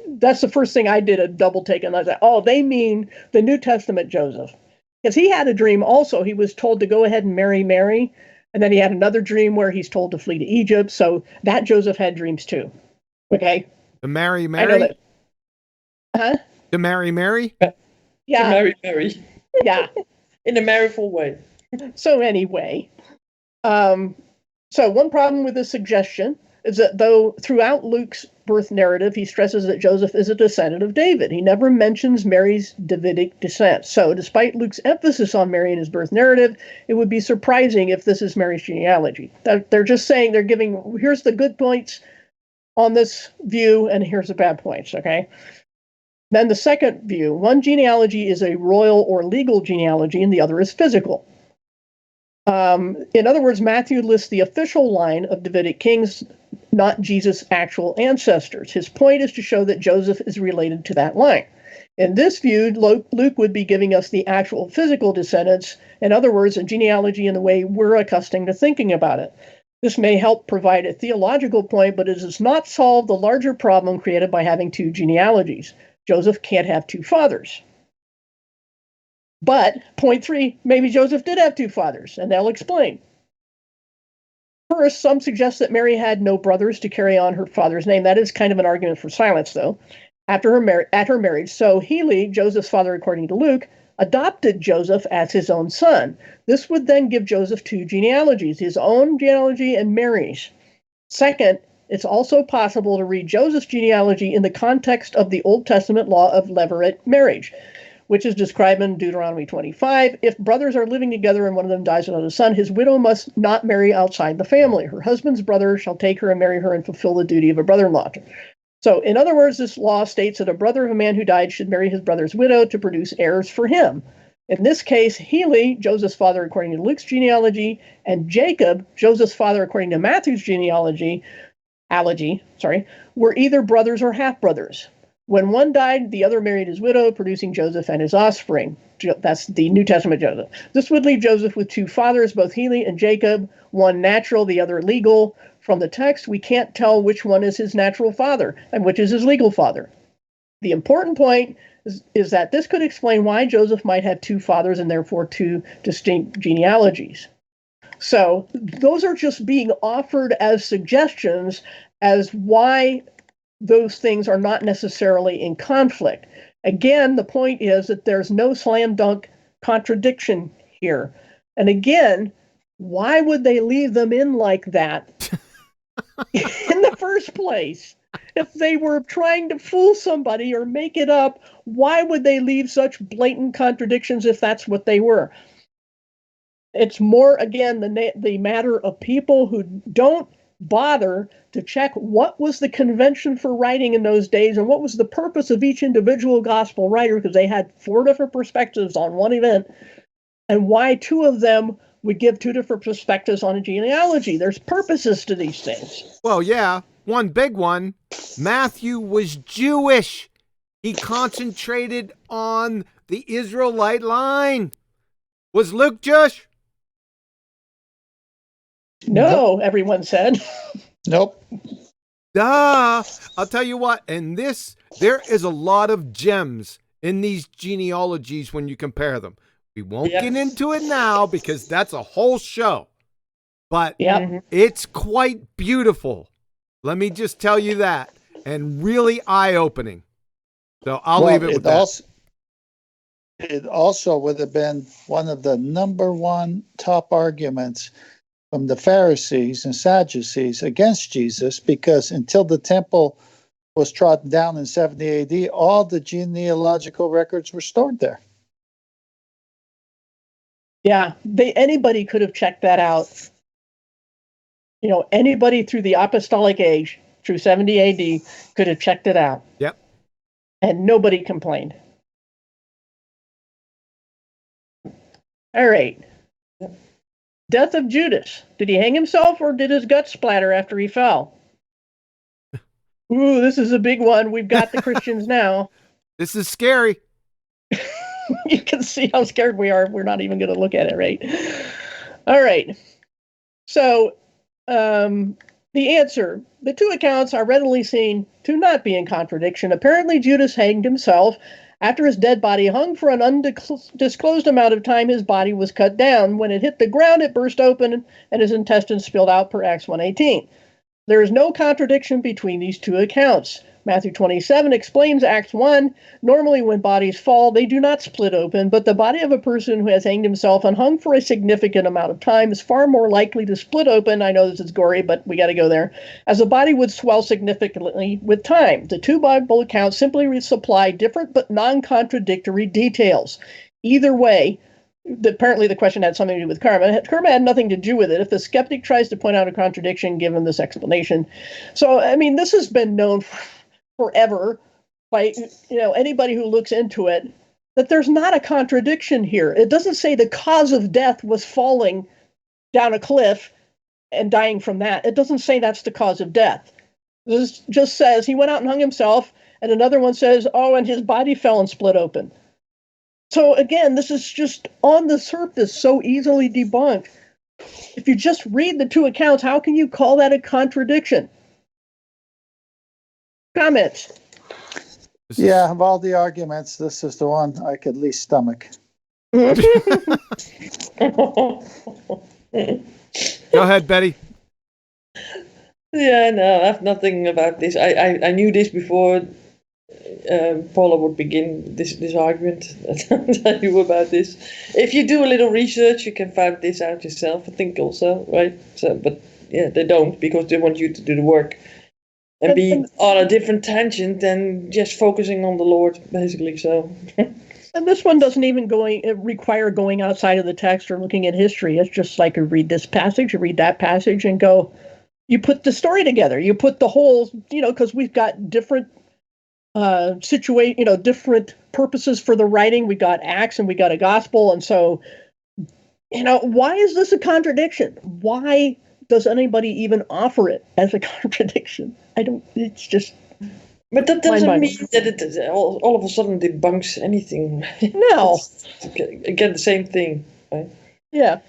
that's the first thing I did a double take, and I said, oh, they mean the New Testament Joseph, because he had a dream also. He was told to go ahead and marry Mary. And then he had another dream where he's told to flee to Egypt. So that Joseph had dreams too. Okay. To marry Mary? I know that. Huh? To marry Mary? Yeah. To marry Mary. Yeah. In a maryful way. So anyway. So one problem with this suggestion is that though throughout Luke's birth narrative, he stresses that Joseph is a descendant of David. He never mentions Mary's Davidic descent. So despite Luke's emphasis on Mary in his birth narrative, it would be surprising if this is Mary's genealogy. They're just saying, they're giving, here's the good points on this view, and here's the bad points, okay? Then the second view, one genealogy is a royal or legal genealogy, and the other is physical. In other words, Matthew lists the official line of Davidic kings, not Jesus' actual ancestors. His point is to show that Joseph is related to that line. In this view, Luke would be giving us the actual physical descendants, in other words, a genealogy in the way we're accustomed to thinking about it. This may help provide a theological point, but it does not solve the larger problem created by having two genealogies. Joseph can't have two fathers. But, point 3, maybe Joseph did have two fathers, and they'll explain. First, some suggest that Mary had no brothers to carry on her father's name. That is kind of an argument for silence, though. At her marriage, so Heli, Joseph's father according to Luke, adopted Joseph as his own son. This would then give Joseph two genealogies, his own genealogy and Mary's. Second, it's also possible to read Joseph's genealogy in the context of the Old Testament law of levirate marriage, which is described in Deuteronomy 25. If brothers are living together and one of them dies without a son, his widow must not marry outside the family. Her husband's brother shall take her and marry her and fulfill the duty of a brother-in-law. So, in other words, this law states that a brother of a man who died should marry his brother's widow to produce heirs for him. In this case, Heli, Joseph's father according to Luke's genealogy, and Jacob, Joseph's father according to Matthew's genealogy, were either brothers or half-brothers. When one died, the other married his widow, producing Joseph and his offspring. That's the New Testament Joseph. This would leave Joseph with two fathers, both Heli and Jacob, one natural, the other legal. From the text, we can't tell which one is his natural father and which is his legal father. The important point is that this could explain why Joseph might have two fathers and therefore two distinct genealogies. So those are just being offered as suggestions as why those things are not necessarily in conflict. Again, the point is that there's no slam dunk contradiction here. And again, why would they leave them in like that in the first place? If they were trying to fool somebody or make it up, why would they leave such blatant contradictions if that's what they were? It's more, again, the matter of people who don't bother to check what was the convention for writing in those days and what was the purpose of each individual gospel writer, because they had 4 different perspectives on one event, and why 2 of them would give 2 different perspectives on a genealogy. There's purposes to these things. Well, yeah, one big one. Matthew was Jewish. He concentrated on the Israelite line. Was Luke Jewish? No, everyone said. Nope. Duh. I'll tell you what. And there is a lot of gems in these genealogies when you compare them. We won't Yes. get into it now because that's a whole show. But Yep. it's quite beautiful. Let me just tell you that. And really eye-opening. So I'll leave it with that. It also would have been one of the number one top arguments from the Pharisees and Sadducees against Jesus, because until the temple was trodden down in 70 AD, all the genealogical records were stored there. Yeah, anybody could have checked that out. You know, anybody through the apostolic age, through 70 AD, could have checked it out. Yep. And nobody complained. All right. Death of Judas. Did he hang himself or did his guts splatter after he fell? Ooh, this is a big one. We've got the Christians now. This is scary. You can see how scared we are. We're not even going to look at it, right? All right. So, the answer. The two accounts are readily seen to not be in contradiction. Apparently, Judas hanged himself. After his dead body hung for an undisclosed amount of time, his body was cut down. When it hit the ground, it burst open and his intestines spilled out per Acts 1:18. There is no contradiction between these two accounts. Matthew 27 explains Acts 1. Normally when bodies fall, they do not split open, but the body of a person who has hanged himself and hung for a significant amount of time is far more likely to split open. I know this is gory, but we got to go there. As the body would swell significantly with time. The two Bible accounts simply supply different but non-contradictory details. Either way, apparently the question had something to do with karma. Karma had nothing to do with it. If the skeptic tries to point out a contradiction, give him this explanation. So, I mean, this has been known forever by anybody who looks into it, that there's not a contradiction here. It doesn't say the cause of death was falling down a cliff and dying from that. It doesn't say that's the cause of death. This just says he went out and hung himself, and another one says, and his body fell and split open. So again, this is just on the surface so easily debunked. If you just read the two accounts, how can you call that a contradiction? Comments? Yeah, of all the arguments, this is the one I could least stomach. Go ahead, Betty. Yeah, no, I have nothing about this. I knew this before Paula would begin this argument. I knew about this. If you do a little research, you can find this out yourself, I think also, right? So, but yeah, they don't, because they want you to do the work and be on a different tangent than just focusing on the Lord, basically. So. And this one doesn't even require going outside of the text or looking at history. It's just like you read this passage, you read that passage, and go. You put the story together. You put the whole, because we've got different different purposes for the writing. We got Acts and we got a gospel, and so, why is this a contradiction? Why does anybody even offer it as a contradiction? It's just. But that doesn't mean that it all of a sudden debunks anything. No. Again, the same thing, right? Yeah.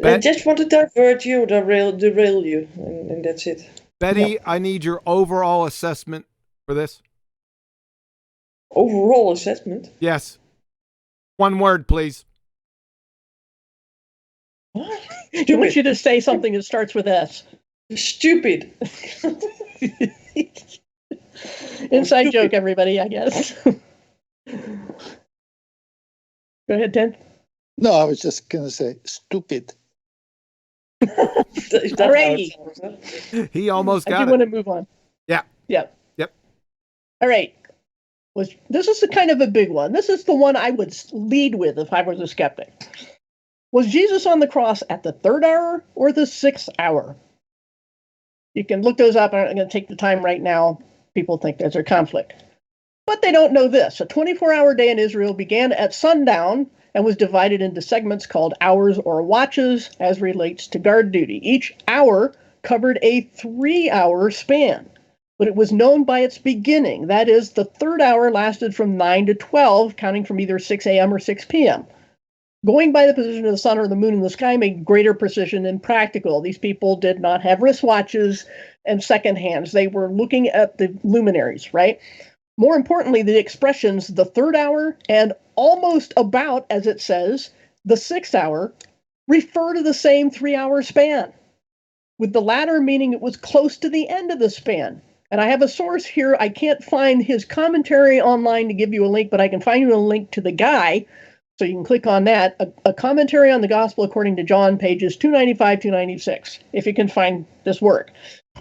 I just want to divert you, derail you, and that's it. Betty, I need your overall assessment for this. Overall assessment? Yes. One word, please. What? I want you to say something that starts with S. Stupid. Inside joke, everybody, I guess. Go ahead, Ted. No, I was just going to say stupid. Alrighty. He almost got it. I do want to move on. Yeah. Yep. Yep. All right. This is kind of a big one. This is the one I would lead with if I was a skeptic. Was Jesus on the cross at the 3rd hour or the 6th hour? You can look those up. I'm not going to take the time right now. People think there's a conflict. But they don't know this. A 24-hour day in Israel began at sundown and was divided into segments called hours or watches as relates to guard duty. Each hour covered a 3-hour span, but it was known by its beginning. That is, the 3rd hour lasted from 9 to 12, counting from either 6 a.m. or 6 p.m. Going by the position of the sun or the moon in the sky made greater precision and practical. These people did not have wristwatches and second hands. They were looking at the luminaries, right? More importantly, the expressions the third hour and almost about, as it says, the sixth hour, refer to the same 3-hour span, with the latter meaning it was close to the end of the span. And I have a source here. I can't find his commentary online to give you a link, but I can find you a link to the guy. So you can click on that, a commentary on the Gospel according to John, pages 295, 296, if you can find this work.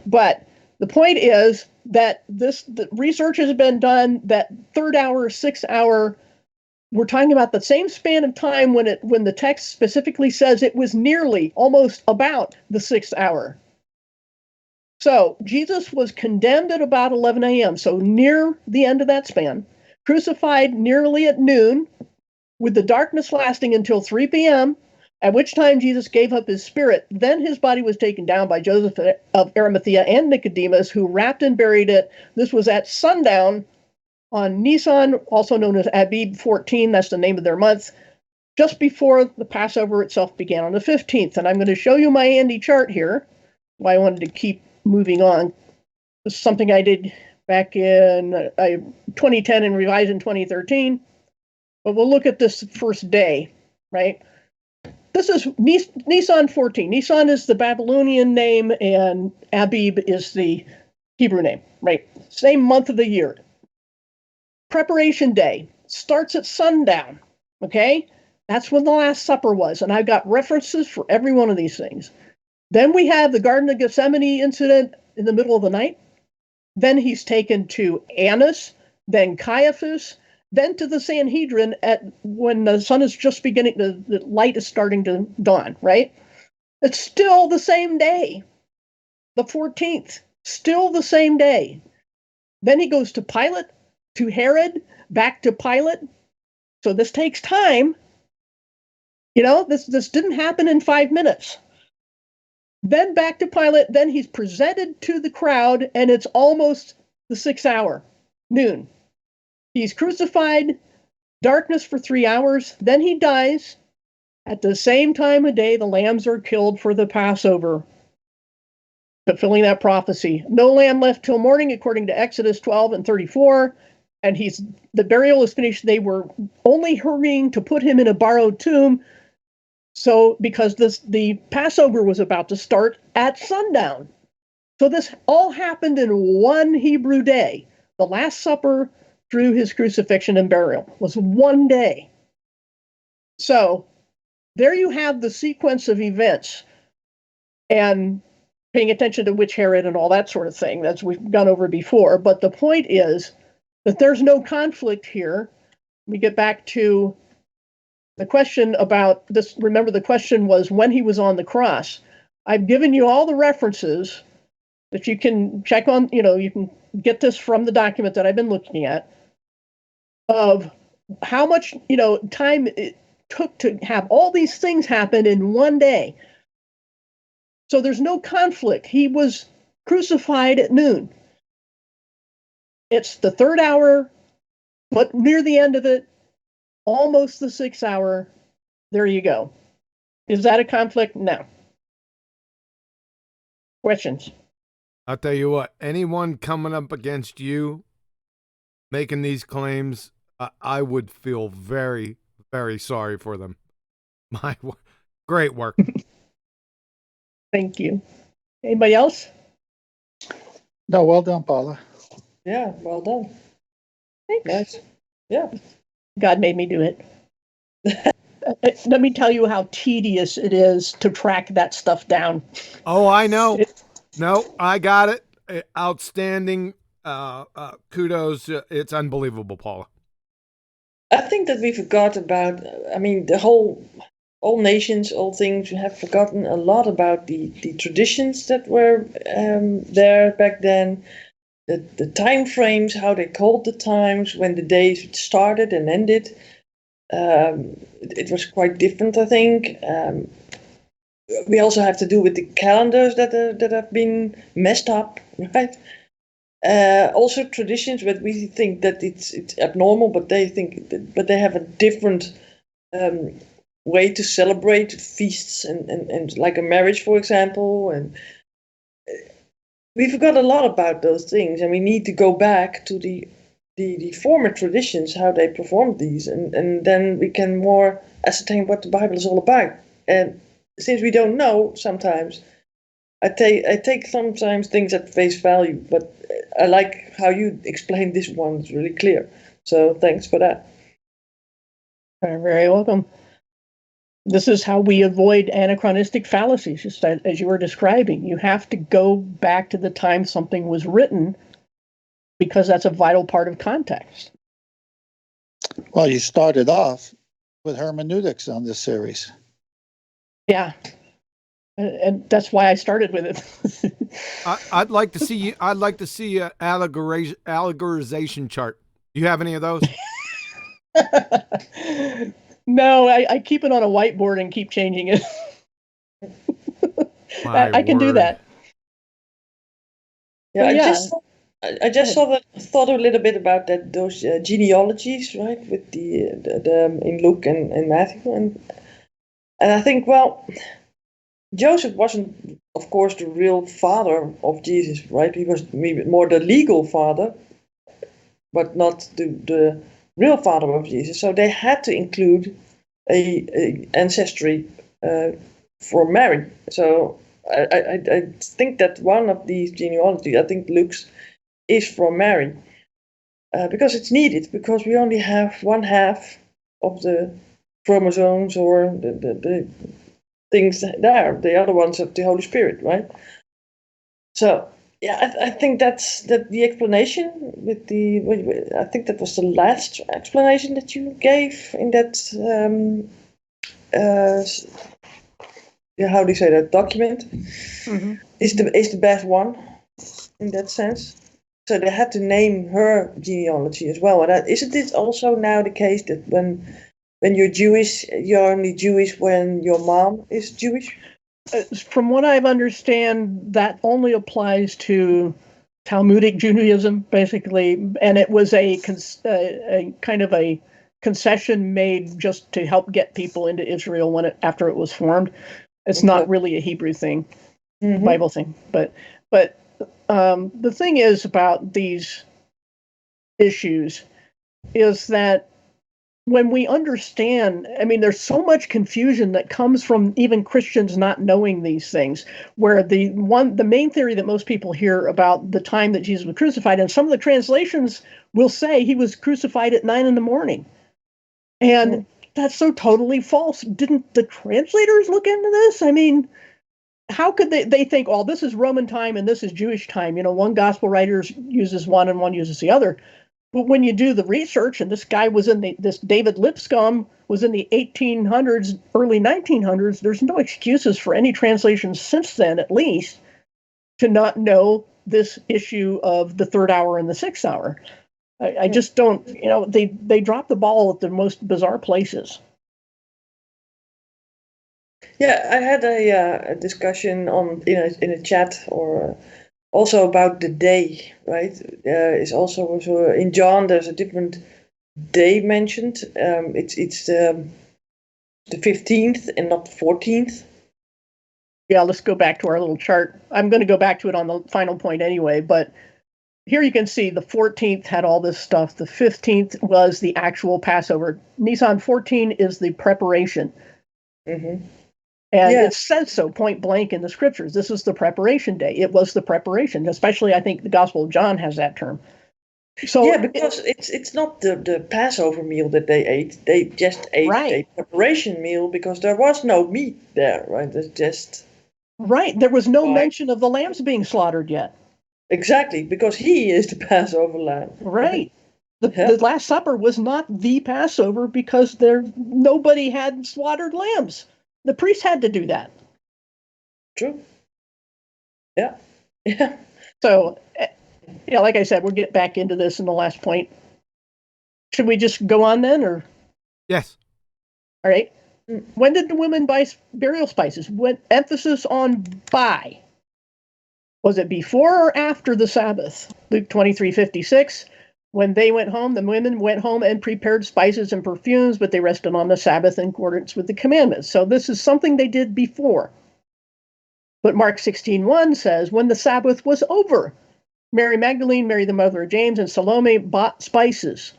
But the point is that the research has been done that third hour, 6th hour, we're talking about the same span of time when the text specifically says it was nearly, almost about the 6th hour. So Jesus was condemned at about 11 a.m., so near the end of that span, crucified nearly at noon, with the darkness lasting until 3 p.m., at which time Jesus gave up his spirit. Then his body was taken down by Joseph of Arimathea and Nicodemus, who wrapped and buried it. This was at sundown on Nisan, also known as Abib 14, that's the name of their month, just before the Passover itself began on the 15th. And I'm going to show you my handy chart here, why I wanted to keep moving on. This is something I did back in 2010 and revised in 2013. But we'll look at this first day, right? This is Nisan 14. Nisan is the Babylonian name, and Abib is the Hebrew name, right? Same month of the year. Preparation day starts at sundown, okay? That's when the Last Supper was, and I've got references for every one of these things. Then we have the Garden of Gethsemane incident in the middle of the night. Then he's taken to Annas, then Caiaphas, then to the Sanhedrin when the sun is just beginning, the light is starting to dawn, right? It's still the same day, the 14th, still the same day. Then he goes to Pilate, to Herod, back to Pilate. So this takes time. You know, this didn't happen in 5 minutes. Then back to Pilate, then he's presented to the crowd, and it's almost the 6th hour, noon. He's crucified, darkness for 3 hours, then he dies. At the same time of day, the lambs are killed for the Passover, fulfilling that prophecy. No lamb left till morning, according to Exodus 12 and 34. And the burial is finished. They were only hurrying to put him in a borrowed tomb. So, because the Passover was about to start at sundown. So this all happened in one Hebrew day. The Last Supper through his crucifixion and burial was one day. So there you have the sequence of events, and paying attention to which Herod and all that sort of thing, that's we've gone over before. But the point is that there's no conflict here. We get back to the question about this. Remember, the question was when he was on the cross. I've given you all the references that you can check on, you can get this from the document that I've been looking at, of how much, time it took to have all these things happen in one day. So there's no conflict. He was crucified at noon. It's the 3rd hour, but near the end of it, almost the 6th hour. There you go. Is that a conflict? No. Questions? I'll tell you what, anyone coming up against you making these claims, I would feel very, very sorry for them. Great work. Thank you. Anybody else? No, well done, Paula. Yeah, well done. Thanks. Nice. Yeah. God made me do it. Let me tell you how tedious it is to track that stuff down. Oh, I know. No, I got it. Outstanding. Kudos. It's unbelievable, Paula. I think that we forgot about, all nations, all things, we have forgotten a lot about the traditions that were there back then, the time frames, how they called the times, when the days started and ended. It was quite different, I think. We also have to do with the calendars that have been messed up, right? Also traditions, but we think that it's abnormal, but they have a different way to celebrate feasts and like a marriage, for example. And we forgot a lot about those things, and we need to go back to the former traditions, how they performed these, and then we can more ascertain what the Bible is all about. And since we don't know sometimes, I take sometimes things at face value, but I like how you explained this one. It's really clear. So thanks for that. You're very welcome. This is how we avoid anachronistic fallacies, just as you were describing. You have to go back to the time something was written, because that's a vital part of context. Well, you started off with hermeneutics on this series. Yeah. And that's why I started with it. I'd like to see an allegorization chart. Do you have any of those? No, I keep it on a whiteboard and keep changing it. I can do that. Yeah, But I just thought a little bit about those genealogies, right, with the in Luke and Matthew, and I think, well, Joseph wasn't, of course, the real father of Jesus, right? He was maybe more the legal father, but not the real father of Jesus. So they had to include a ancestry for Mary. So I think that one of these genealogies, I think Luke's, is from Mary, because it's needed, because we only have one half of the chromosomes or the things there. The other ones of the Holy Spirit, right? So yeah, I think that's the explanation with the. I think that was the last explanation that you gave in that. How do you say that document? Mm-hmm. Is the best one in that sense. So they had to name her genealogy as well. And isn't it also now the case that when you're Jewish, you're only Jewish when your mom is Jewish? From what I understand, that only applies to Talmudic Judaism, basically, and it was a kind of a concession made just to help get people into Israel after it was formed. It's not really a Hebrew thing, Bible thing, but the thing is about these issues is that when we understand, I mean, there's so much confusion that comes from even Christians not knowing these things, where the main theory that most people hear about the time that Jesus was crucified, and some of the translations will say he was crucified at 9 a.m. And that's so totally false. Didn't the translators look into this? I mean, how could they think, oh, this is Roman time and this is Jewish time? You know, one gospel writer uses one and one uses the other. But when you do the research, and this guy was this David Lipscomb was in the 1800s, early 1900s, there's no excuses for any translations since then, at least, to not know this issue of the 3rd hour and the 6th hour. I just don't, they drop the ball at the most bizarre places. Yeah, I had a discussion on in a chat or also about the day, right? Is also in John there's a different day mentioned. It's the 15th and not the 14th. Yeah, let's go back to our little chart. I'm going to go back to it on the final point anyway, but here you can see the 14th had all this stuff. The 15th was the actual Passover. Nisan 14 is the preparation. Mm-hmm. And it says so point blank in the scriptures. This is the preparation day. It was the preparation, especially I think the Gospel of John has that term. So yeah, because it's not the Passover meal that they ate. They just ate a preparation meal because there was no meat there, right? It's just there was no mention of the lambs being slaughtered yet. Exactly, because he is the Passover lamb. Right. The Last Supper was not the Passover because nobody had slaughtered lambs. The priest had to do that. True. Yeah. Yeah. So, like I said, we'll get back into this in the last point. Should we just go on then, or? Yes. All right. When did the women buy burial spices? Emphasis on buy. Was it before or after the Sabbath? Luke 23:56. When they went home, the women went home and prepared spices and perfumes, but they rested on the Sabbath in accordance with the commandments. So this is something they did before. But Mark 16:1 says, when the Sabbath was over, Mary Magdalene, Mary the mother of James, and Salome bought spices,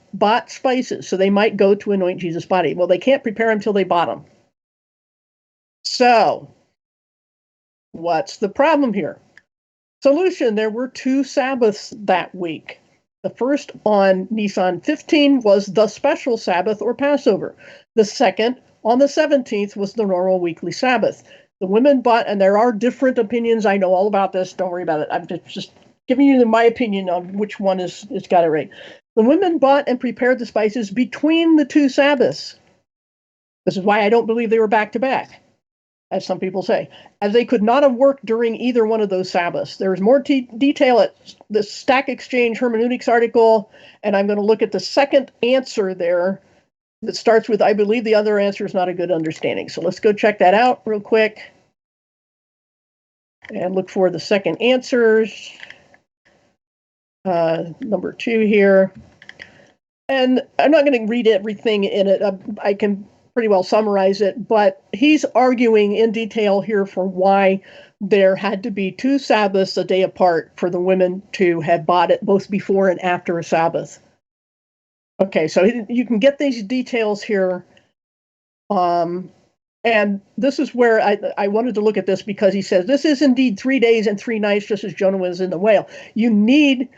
so they might go to anoint Jesus' body. Well, they can't prepare them till they bought them. So, what's the problem here? Solution, there were 2 Sabbaths that week. The first on Nisan 15 was the special Sabbath or Passover. The second on the 17th was the normal weekly Sabbath. The women bought, and there are different opinions. I know all about this. Don't worry about it. I'm just giving you my opinion on which one is got it right. The women bought and prepared the spices between the 2 Sabbaths. This is why I don't believe they were back to back, as some people say, as they could not have worked during either one of those Sabbaths. There's more detail at the Stack Exchange Hermeneutics article, and I'm going to look at the second answer there that starts with, I believe the other answer is not a good understanding. So let's go check that out real quick and look for the second answers. Number 2 here. And I'm not going to read everything in it. I can pretty well summarize it, but he's arguing in detail here for why there had to be 2 Sabbaths a day apart for the women to have bought it both before and after a Sabbath. Okay, so you can get these details here. And this is where I wanted to look at this, because he says this is indeed 3 days and 3 nights, just as Jonah was in the whale. You need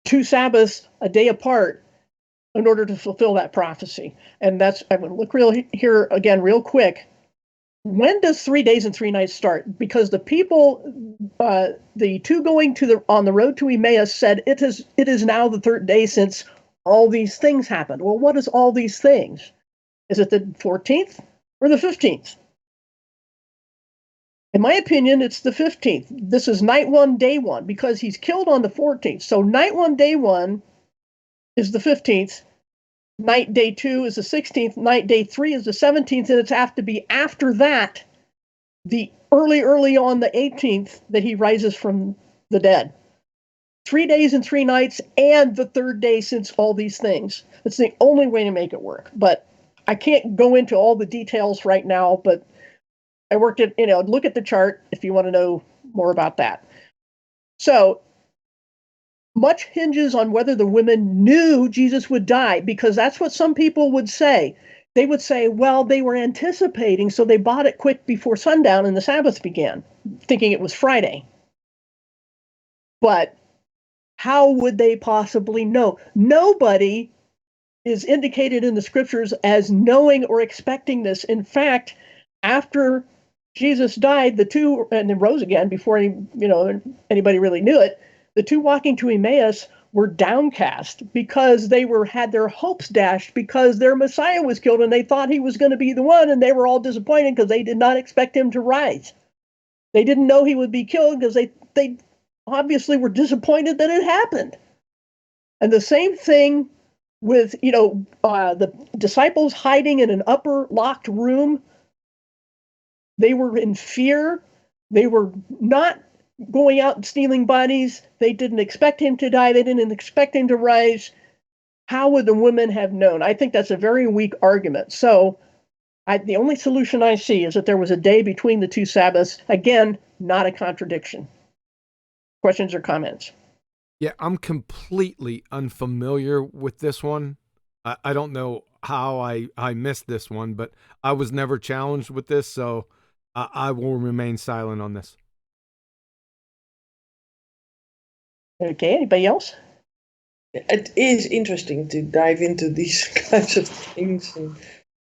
2 Sabbaths a day apart in order to fulfill that prophecy. And that's, I'm going to look here again real quick. When does 3 days and 3 nights start? Because the people, the 2 going on the road to Emmaus said, it is now the 3rd day since all these things happened. Well, what is all these things? Is it the 14th or the 15th? In my opinion, it's the 15th. This is night 1, day 1, because he's killed on the 14th. So night 1, day 1 is the 15th. Night day 2 is the 16th. Night day 3 is the 17th. And it's have to be after that, the early on the 18th, that he rises from the dead. 3 days and 3 nights, and the 3rd day since all these things. It's the only way to make it work. But I can't go into all the details right now, but I worked at, look at the chart if you want to know more about that. So much hinges on whether the women knew Jesus would die, because that's what some people would say. They would say, well, they were anticipating, so they bought it quick before sundown and the Sabbath began, thinking it was Friday. But how would they possibly know? Nobody is indicated in the scriptures as knowing or expecting this. In fact, after Jesus died, the 2, and then rose again before anybody really knew it, the 2 walking to Emmaus were downcast because they had their hopes dashed because their Messiah was killed and they thought he was going to be the one, and they were all disappointed because they did not expect him to rise. They didn't know he would be killed because they obviously were disappointed that it happened. And the same thing with, the disciples hiding in an upper locked room. They were in fear. They were not going out and stealing bodies. They didn't expect him to die. They didn't expect him to rise. How would the women have known? I think that's a very weak argument. So the only solution I see is that there was a day between the 2 Sabbaths. Again, not a contradiction. Questions or comments? Yeah, I'm completely unfamiliar with this one. I don't know how I missed this one, but I was never challenged with this, so I will remain silent on this. Okay, anybody else? It is interesting to dive into these kinds of things.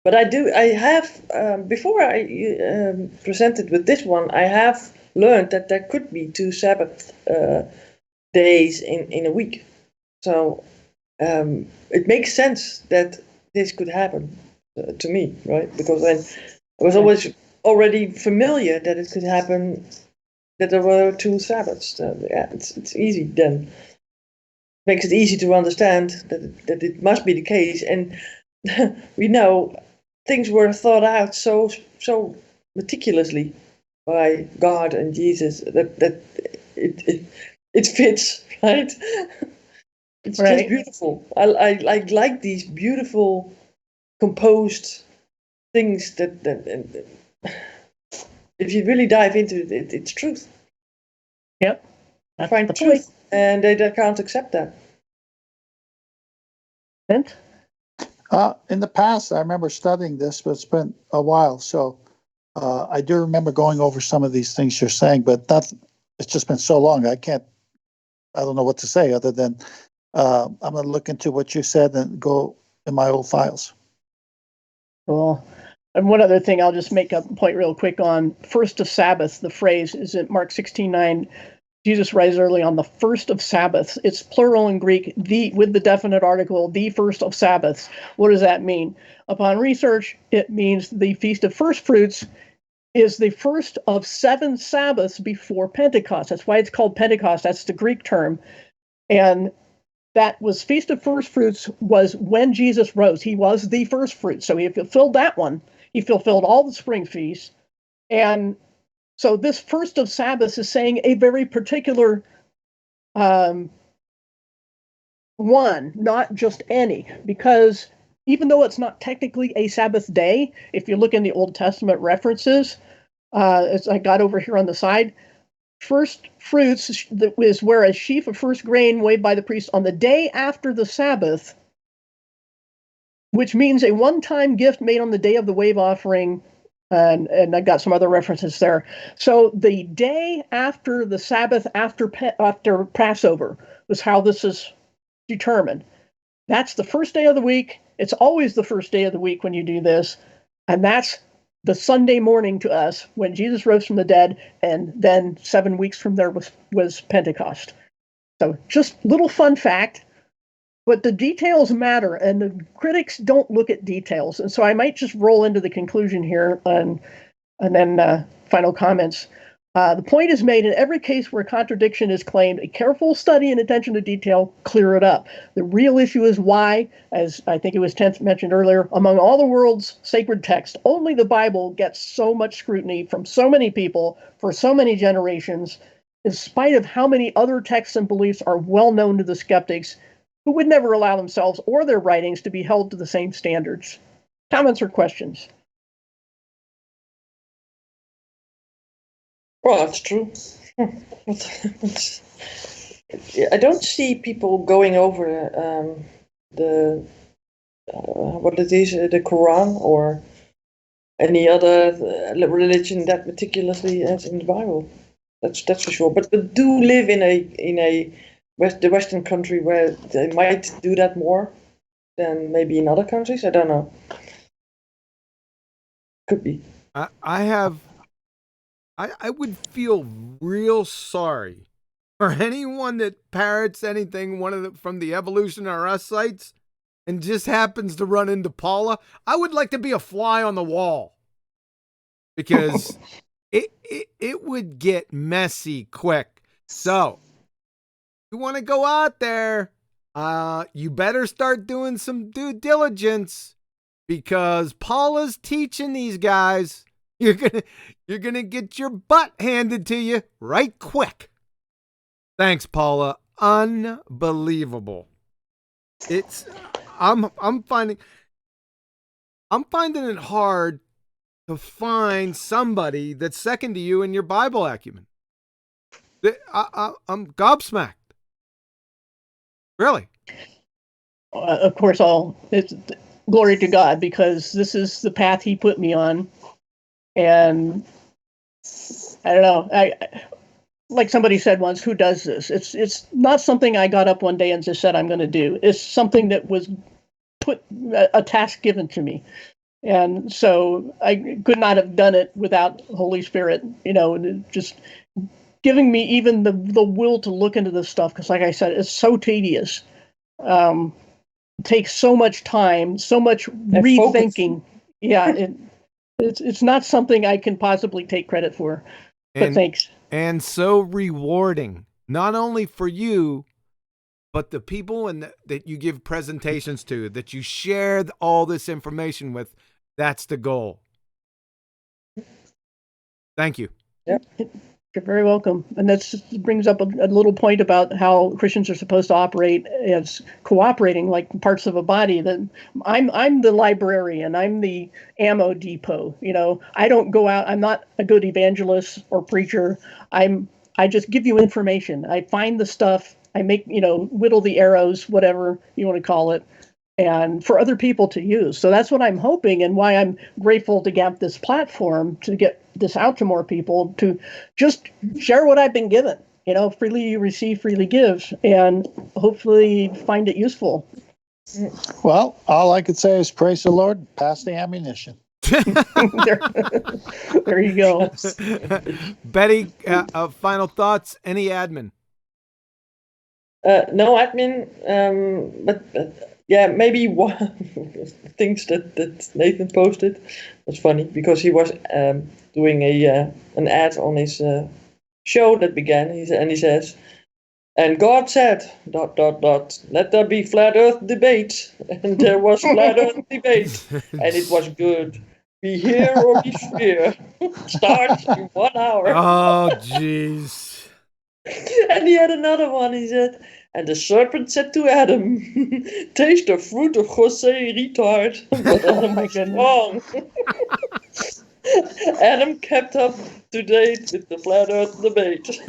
But I have, before I presented with this one, I have learned that there could be 2 Sabbath days in a week. So it makes sense that this could happen to me, right? Because I was always already familiar that it could happen, that there were 2 Sabbaths. It's easy then. Makes it easy to understand that it must be the case. And we know things were thought out so meticulously by God and Jesus that it fits, right? It's Right. just beautiful. I like these beautiful composed things that if you really dive into it, it's truth. Yep. You That's find the truth, point. and they can't accept that. And In the past, I remember studying this, but it's been a while. So I do remember going over some of these things you're saying, but it's just been so long. I don't know what to say other than I'm going to look into what you said and go in my old files. Well, and one other thing, I'll just make a point real quick on first of Sabbath. The phrase is in Mark 16:9. Jesus rises early on the first of Sabbaths. It's plural in Greek, with the definite article, the first of Sabbaths. What does that mean? Upon research, it means the Feast of First Fruits is the first of 7 Sabbaths before Pentecost. That's why it's called Pentecost. That's the Greek term. And that was Feast of First Fruits was when Jesus rose. He was the first fruit. So he fulfilled that one. He fulfilled all the spring feasts. And so this first of Sabbaths is saying a very particular one, not just any, because even though it's not technically a Sabbath day, if you look in the Old Testament references, as I got over here on the side, first fruits is where a sheaf of first grain weighed by the priest on the day after the Sabbath, which means a one-time gift made on the day of the wave offering. And I got some other references there. So the day after the Sabbath, after Passover, was how this is determined. That's the first day of the week. It's always the first day of the week when you do this. And that's the Sunday morning to us when Jesus rose from the dead. And then 7 weeks from there was Pentecost. So just little fun fact. But the details matter, and the critics don't look at details. And so I might just roll into the conclusion here and then final comments. The point is made in every case where contradiction is claimed, a careful study and attention to detail clear it up. The real issue is why, as I think it was 10th mentioned earlier, among all the world's sacred texts, only the Bible gets so much scrutiny from so many people for so many generations, in spite of how many other texts and beliefs are well known to the skeptics, who would never allow themselves or their writings to be held to the same standards. Comments or questions? Well, that's true. I don't see people going over the what it is, the Quran or any other religion that meticulously as in the Bible. That's for sure. But we do live in the Western country where they might do that more than maybe in other countries. I don't know. Could be. I would feel real sorry for anyone that parrots anything from the Evolution R Us sites and just happens to run into Paula. I would like to be a fly on the wall because it would get messy quick. So you want to go out there, you better start doing some due diligence because Paula's teaching these guys. You're gonna get your butt handed to you right quick. Thanks, Paula. Unbelievable. I'm finding it hard to find somebody that's second to you in your Bible acumen. I'm gobsmacked. Really? Of course, it's glory to God, because this is the path He put me on, and I don't know. Like somebody said once, who does this? It's not something I got up one day and just said I'm going to do. It's something that was a task given to me, and so I could not have done it without Holy Spirit. Just giving me even the will to look into this stuff, because like I said, it's so tedious. Takes so much time, so much rethinking. Yeah, it's not something I can possibly take credit for. But thanks. And so rewarding, not only for you, but the people that you give presentations to, that you share all this information with. That's the goal. Thank you. Yep. You're very welcome. And that brings up a little point about how Christians are supposed to operate as cooperating, like parts of a body. That I'm the librarian. I'm the ammo depot. I don't go out. I'm not a good evangelist or preacher. I just give you information. I find the stuff. I make whittle the arrows, whatever you want to call it, and for other people to use. So that's what I'm hoping, and why I'm grateful to get this platform to get this out to more people, to just share what I've been given. Freely you receive, freely give, and hopefully find it useful. Well, all I could say is praise the Lord, pass the ammunition. There you go. Betty, final thoughts? Any admin? No admin, but yeah, maybe one things that Nathan posted was funny, because he was doing an ad on his show that began, and he says, "And God said, ... let there be flat Earth debate," and there was flat Earth debate, and it was good. Be here or be sphere. Starts in 1 hour. Oh, jeez. And he had another one. He said, "And the serpent said to Adam, taste the fruit of Jose retard." But Adam was wrong. Adam kept up to date with the flat Earth debate.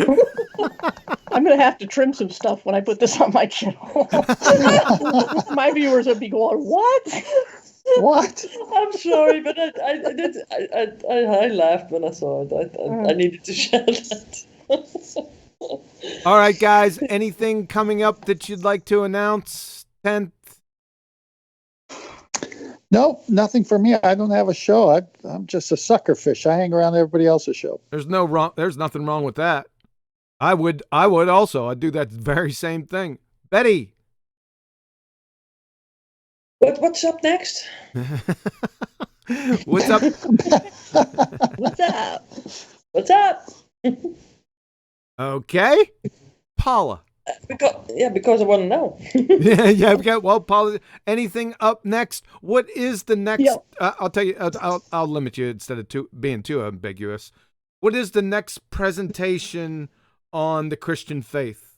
I'm going to have to trim some stuff when I put this on my channel. My viewers would be going, "What? What?" I'm sorry, but I laughed when I saw it. I needed to share that. All right, guys. Anything coming up that you'd like to announce? 10th? No, nothing for me. I don't have a show. I'm just a sucker fish. I hang around everybody else's show. There's nothing wrong with that. I would also. I'd do that very same thing. Betty. What's up next? What's up? What's up? What's up? Okay. Paula. Because I want to know. yeah. Okay. Well, Paula, anything up next? What is the next? Yeah. I'll tell you. I'll limit you instead of being too ambiguous. What is the next presentation on the Christian faith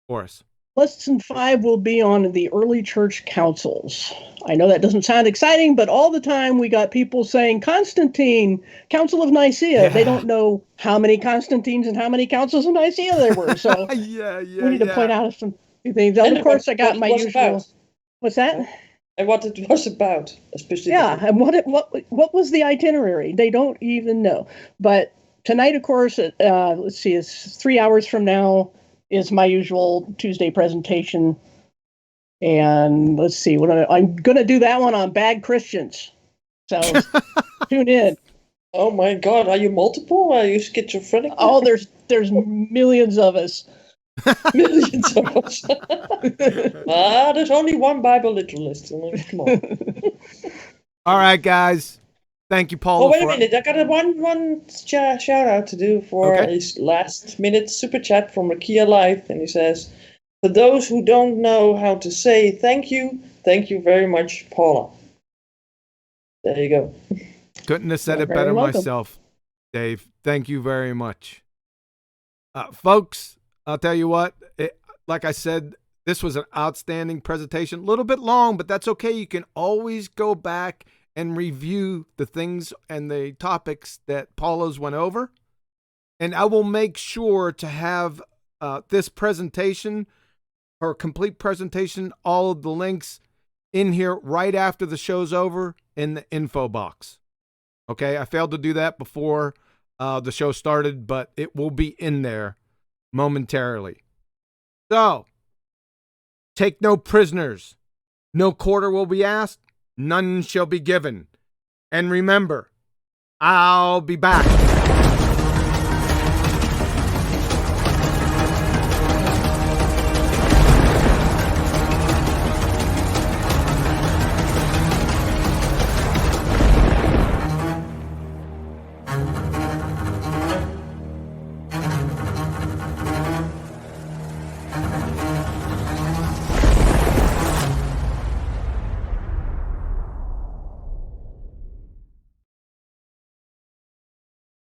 for us? Lesson 5 will be on the early church councils. I know that doesn't sound exciting, but all the time we got people saying Constantine, Council of Nicaea. Yeah. They don't know how many Constantines and how many councils of Nicaea there were. So we need to point out some things. And of course, I got my usual. About. What's that? And what it was about, especially. Yeah, and what was the itinerary? They don't even know. But tonight, of course, let's see, it's 3 hours from now is my usual Tuesday presentation. And let's see, I'm going to do that one on bad Christians. So tune in. Oh my God, are you multiple? Are you schizophrenic? Oh, there's millions of us. Millions of us. There's only one Bible literalist. I mean, come on. All right, guys. Thank you, Paul. Oh, wait a minute. I got a one shout out to do for his last minute super chat from Rakia Life. And he says, "For those who don't know how to say thank you very much, Paula." There you go. Couldn't have said it better myself, Dave. Thank you very much. Folks, I'll tell you what, like I said, this was an outstanding presentation. A little bit long, but that's okay. You can always go back and review the things and the topics that Paula's went over. And I will make sure to have this presentation, her complete presentation, all of the links in here right after the show's over in the info box. Okay, I failed to do that before the show started, but it will be in there momentarily. So, take no prisoners. No quarter will be asked. None shall be given. And remember, I'll be back.